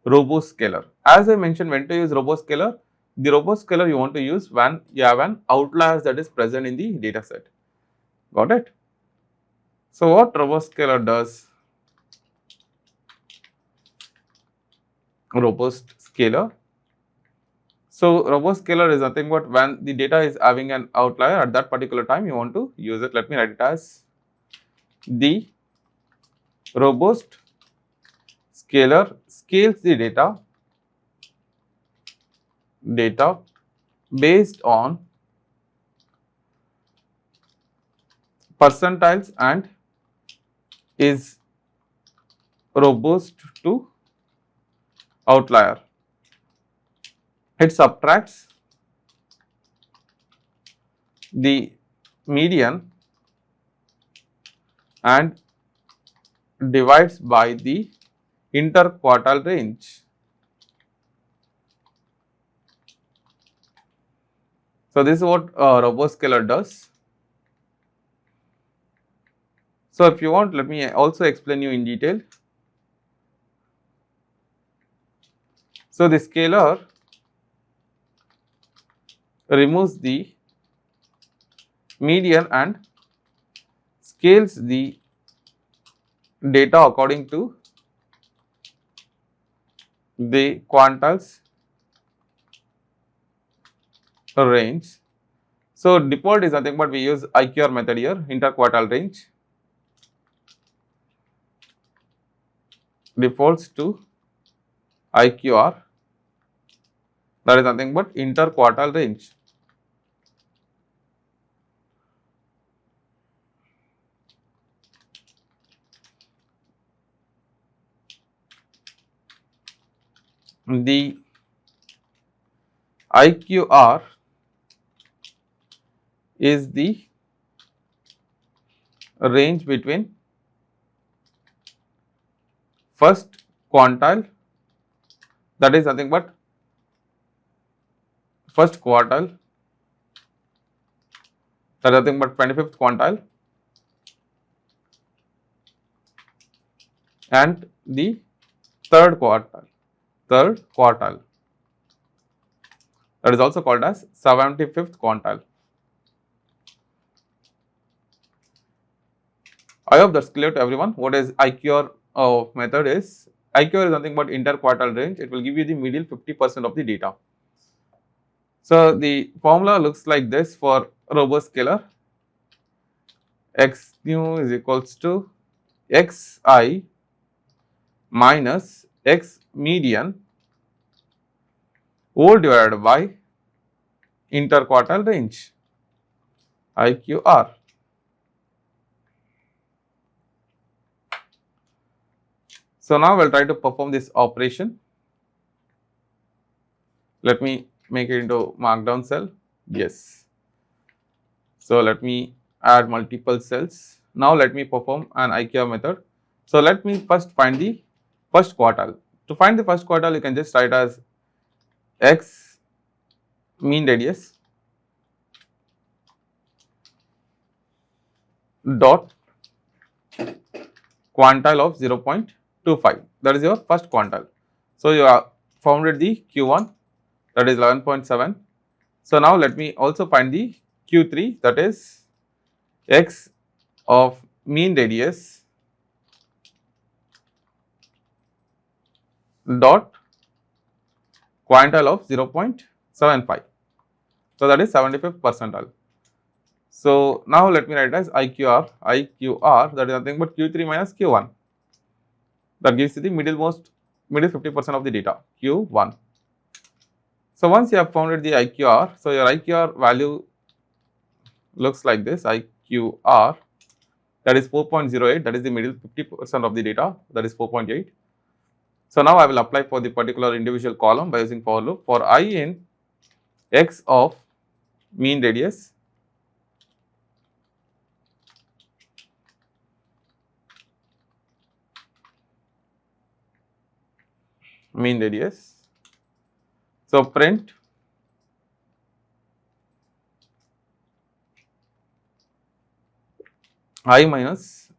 RoboScalar. As I mentioned, when to use RoboScalar, the RoboScalar you want to use when you have an outlier that is present in the data set. Got it? So what RoboScalar does? Robust scalar. So RoboScalar is nothing but when the data is having an outlier at that particular time, you want to use it. Let me write it as the robust scalar scales the data based on percentiles and is robust to outlier. It subtracts the median and divides by the interquartile range. So this is what RoboScalar does. So if you want, let me also explain you in detail. So the scalar removes the median and scales the data according to the quantiles range. So default is nothing but we use IQR method here, interquartile range defaults to IQR, that is nothing but interquartile range. The IQR is the range between first quantile, that is nothing but first quartile, that is nothing but 25th quantile, and the third quartile, that is also called as 75th quantile. I hope that's clear to everyone. What is IQR method is? IQR is nothing but interquartile range. It will give you the middle 50% of the data. So the formula looks like this for robust scalar. X nu is equals to xi minus x median whole divided by interquartile range, IQR. So now we'll try to perform this operation. Let me make it into markdown cell. Yes. So let me add multiple cells. Now let me perform an IQR method. So let me first find the first quartile. To find the first quartile, you can just write as x mean radius dot quantile of 0.25. That is your first quantile. So you have founded the Q1, that is 11.7. So now let me also find the Q3, that is x of mean radius dot quantile of 0.75. So that is 75th percentile. So now let me write as IQR that is nothing but Q3 minus Q1. That gives you the middle 50% of the data, Q1. So once you have founded the IQR, so your IQR value looks like this, IQR, that is 4.08, that is the middle 50% of the data, that is 4.8. So now I will apply for the particular individual column by using for loop for I in x of mean radius So print I minus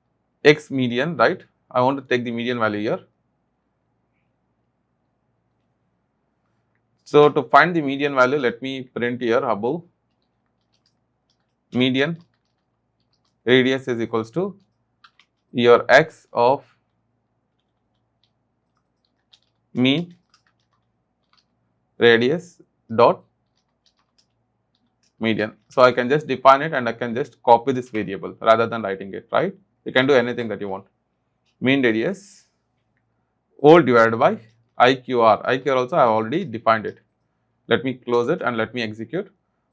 x median, right? I want to take the median value here. So to find the median value, let me print here above median radius is equals to your x of mean radius dot median. So I can just define it and I can just copy this variable rather than writing it, right? You can do anything that you want. Mean radius whole divided by IQR. IQR also I have already defined it. Let me close it and let me execute.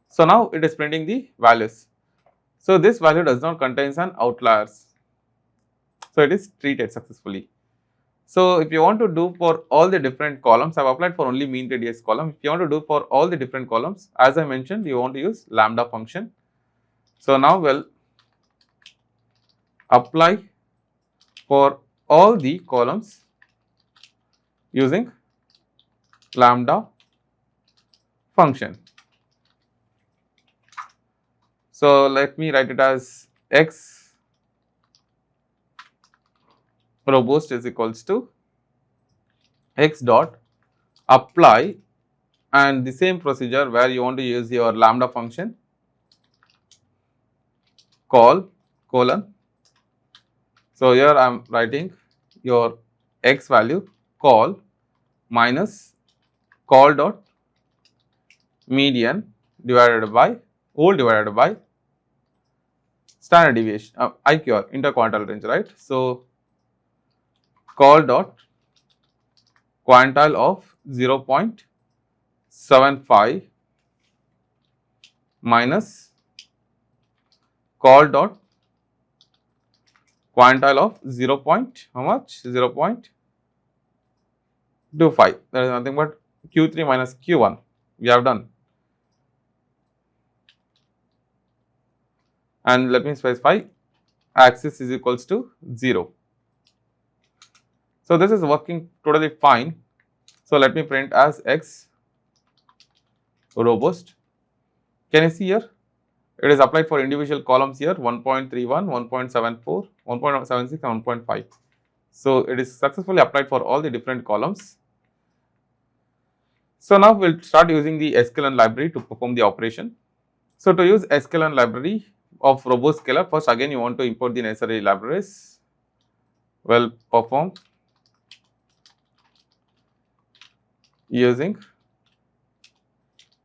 So now it is printing the values. So this value does not contain an outliers. So it is treated successfully. So if you want to do for all the different columns, I have applied for only mean radius column. If you want to do for all the different columns, as I mentioned, you want to use lambda function. So now we'll apply for all the columns using lambda function. So let me write it as x robust is equals to x dot apply, and the same procedure where you want to use your lambda function, call colon So here I am writing your x value call minus call dot median divided by whole divided by standard deviation IQR interquartile range, right. So call dot quantile of 0.75 minus call dot quantile of 0. How much? 0.25. That is nothing but Q3 minus Q1. We have done. And let me specify axis is equals to 0. So this is working totally fine. So let me print as x robust. Can you see here? It is applied for individual columns here 1.31, 1.74, 1.76 and 1.5. So it is successfully applied for all the different columns. So now we will start using the Scalar library to perform the operation. So to use Scalar library of RoboScalar, first again you want to import the necessary libraries. Well, perform using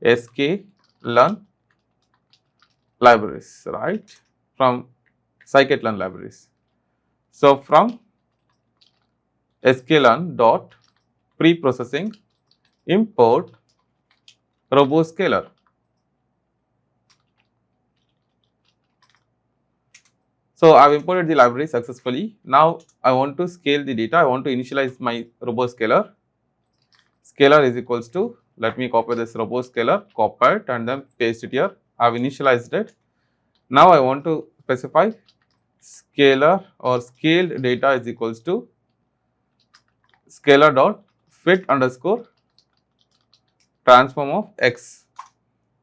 sklearn libraries, right, from scikit-learn libraries. So from sklearn dot preprocessing import RoboScalar. So I have imported the library successfully. Now I want to scale the data. I want to initialize my RoboScalar. Scalar is equals to, let me copy this RoboScalar, copy it and then paste it here. I have initialized it. Now I want to specify scalar or scaled data is equals to scalar dot fit underscore transform of x.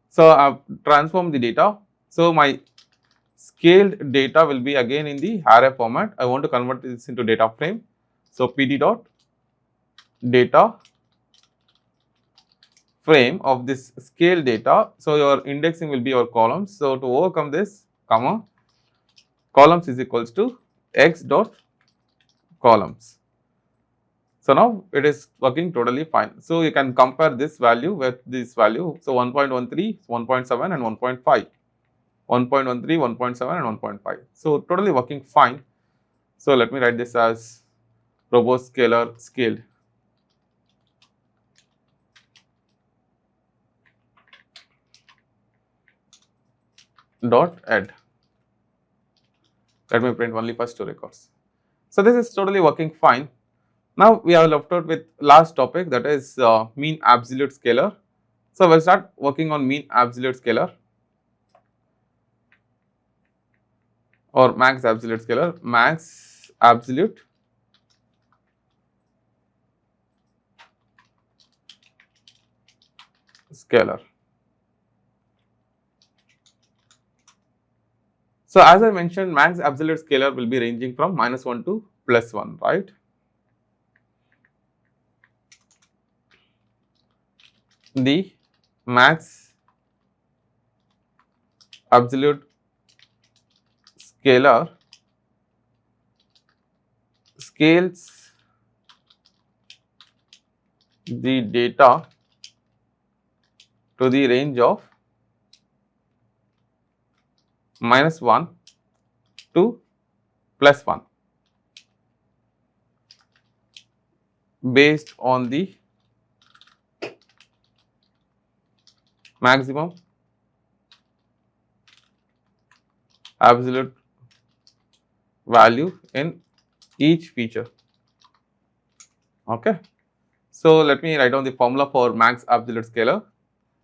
So I have transformed the data. So my scaled data will be again in the array format. I want to convert this into data frame. So pd dot data frame of this scale data. So your indexing will be your columns. So to overcome this, comma, columns is equals to x dot columns. So now it is working totally fine. So you can compare this value with this value. So 1.13, 1.7 and 1.5. 1.13, 1.7 and 1.5. So totally working fine. So let me write this as RoboScalar scaled. Dot add. Let me print only first two records. So this is totally working fine. Now we are left out with last topic, that is mean absolute scalar. So we'll start working on mean absolute scalar or max absolute scalar. Max absolute scalar. So as I mentioned, max absolute scalar will be ranging from -1 to +1, right? The max absolute scalar scales the data to the range of -1 to +1 based on the maximum absolute value in each feature. Okay. So let me write down the formula for max absolute scalar.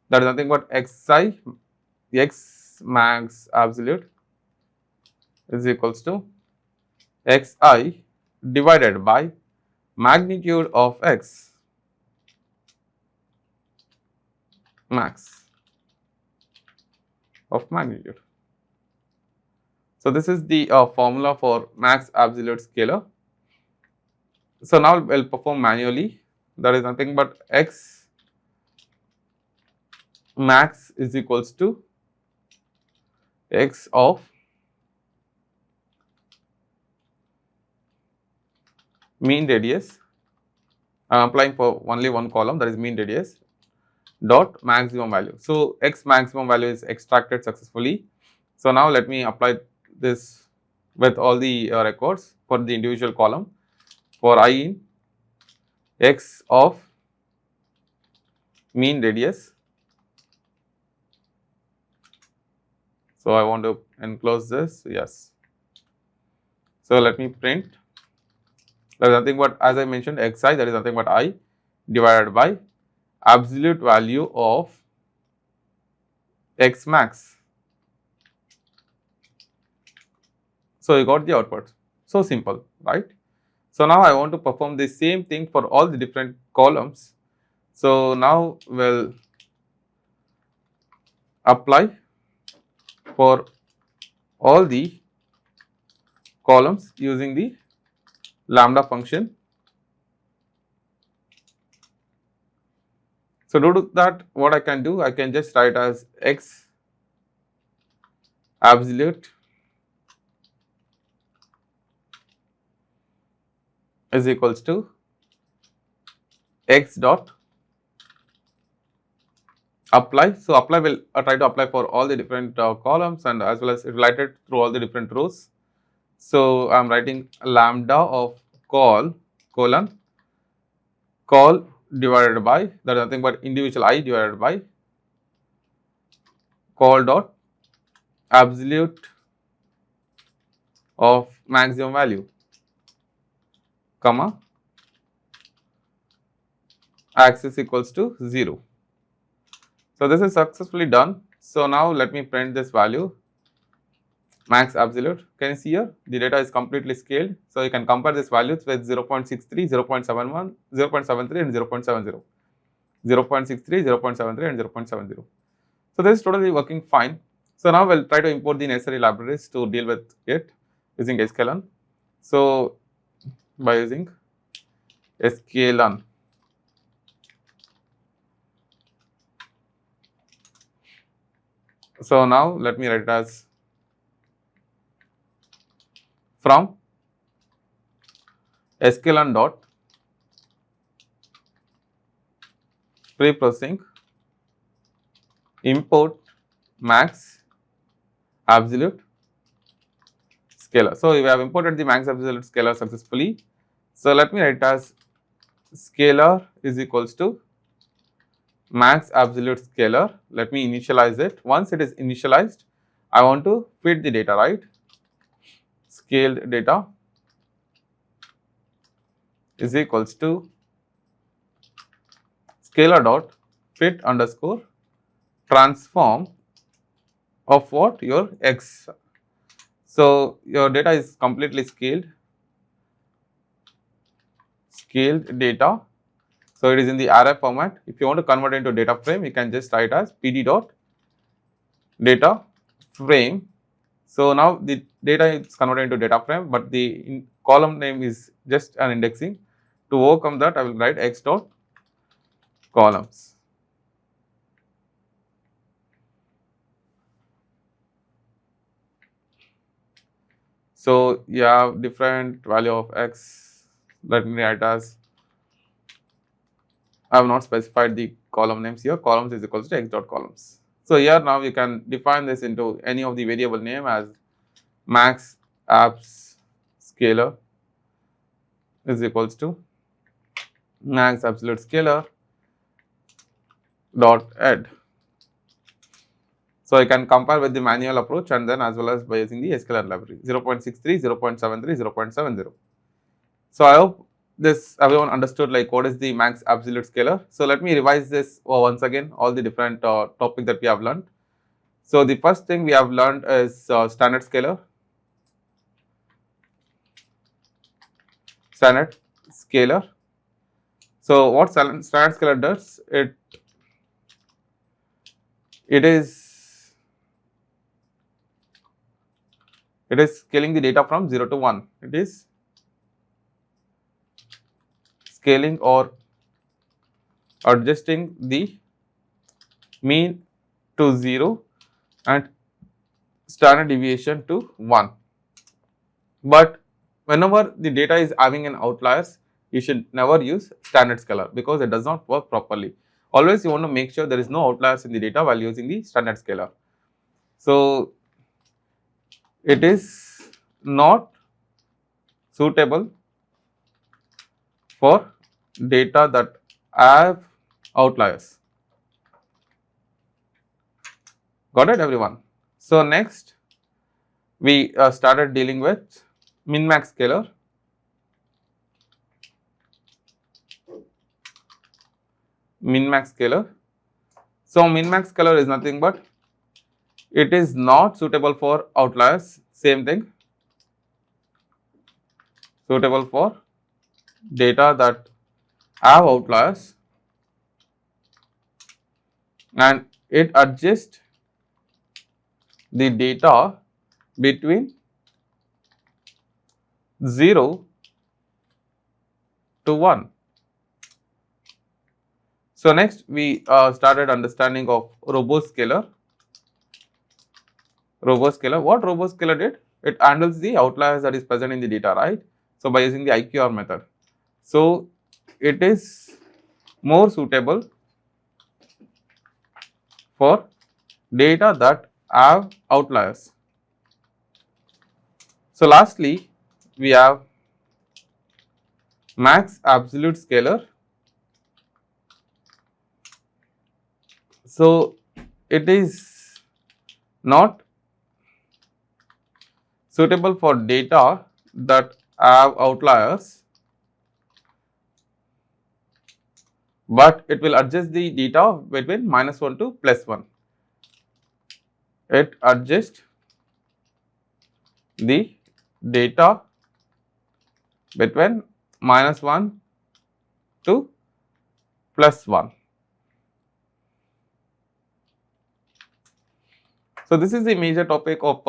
That is nothing but xi, x max absolute is equals to xi divided by magnitude of x max of magnitude. So this is the formula for max absolute scalar. So now we'll perform manually. That is nothing but x max is equals to x of mean radius. I am applying for only one column, that is mean radius dot maximum value. So x maximum value is extracted successfully. So now let me apply this with all the records for the individual column for I in x of mean radius. So I want to enclose this, yes. So let me print, that is nothing but, as I mentioned, xi, that is nothing but I divided by absolute value of x max. So you got the output. So simple, right? So now I want to perform the same thing for all the different columns. So now we'll apply for all the columns using the lambda function. So to do that, what I can do, I can just write as x absolute is equals to x dot apply. So apply will try to apply for all the different columns and as well as related through all the different rows. So I am writing lambda of call colon call divided by, that is nothing but individual I divided by call dot absolute of maximum value, comma axis equals to 0. So this is successfully done. So now let me print this value max absolute. Can you see here the data is completely scaled. So you can compare this values with 0.63, 0.71, 0.73 and 0.70. 0.63, 0.73 and 0.70. So this is totally working fine. So now we'll try to import the necessary libraries to deal with it using Scalar. So by using Scalar, so now let me write it as from Scalar dot preprocessing import max absolute scalar. So we have imported the max absolute scalar successfully. So let me write it as scalar is equals to max absolute scalar. Let me initialize it. Once it is initialized, I want to feed the data, right? Scaled data is equals to scalar dot fit underscore transform of what? Your x. So your data is completely scaled data. So it is in the array format. If you want to convert it into data frame, you can just write as pd dot data frame. So now the data is converted into data frame, but the column name is just an indexing. To overcome that, I will write x dot columns. So you have different value of x. Let me write as, I have not specified the column names here. Columns is equals to x dot columns. So here now you can define this into any of the variable name as max abs scalar is equals to max absolute scalar dot add. So I can compare with the manual approach and then as well as by using the Scalar library 0.63, 0.73, 0.70. So I hope this everyone understood like what is the max absolute scalar. So let me revise this once again, all the different topic that we have learned. So the first thing we have learned is standard scalar. Standard scalar. So what standard scalar does? It is scaling the data from 0 to 1. It is scaling or adjusting the mean to 0 and standard deviation to 1. But whenever the data is having an outliers, you should never use standard scalar because it does not work properly. Always you want to make sure there is no outliers in the data while using the standard scalar. So it is not suitable for data that have outliers. Got it, everyone? So next we started dealing with min-max scalar. Min-max scalar. So min-max scalar is nothing but it is not suitable for outliers. Same thing. Suitable for data that have outliers, and it adjusts the data between 0 to 1. So next we started understanding of roboscalar. Roboscalar. What roboscalar did? It handles the outliers that is present in the data, right? So by using the IQR method. So it is more suitable for data that have outliers. So lastly, we have max absolute scalar. So it is not suitable for data that have outliers, but it will adjust the data between -1 to +1. It adjusts the data between -1 to +1. So this is the major topic of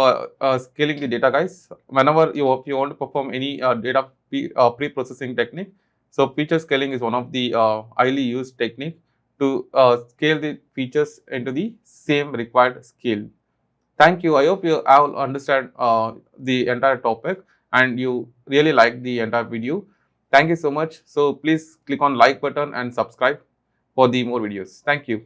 scaling the data, guys. Whenever you want to perform any data pre-processing technique, so feature scaling is one of the highly used technique to scale the features into the same required scale. Thank you. I hope you all understand the entire topic and you really like the entire video. Thank you so much. So please click on like button and subscribe for the more videos. Thank you.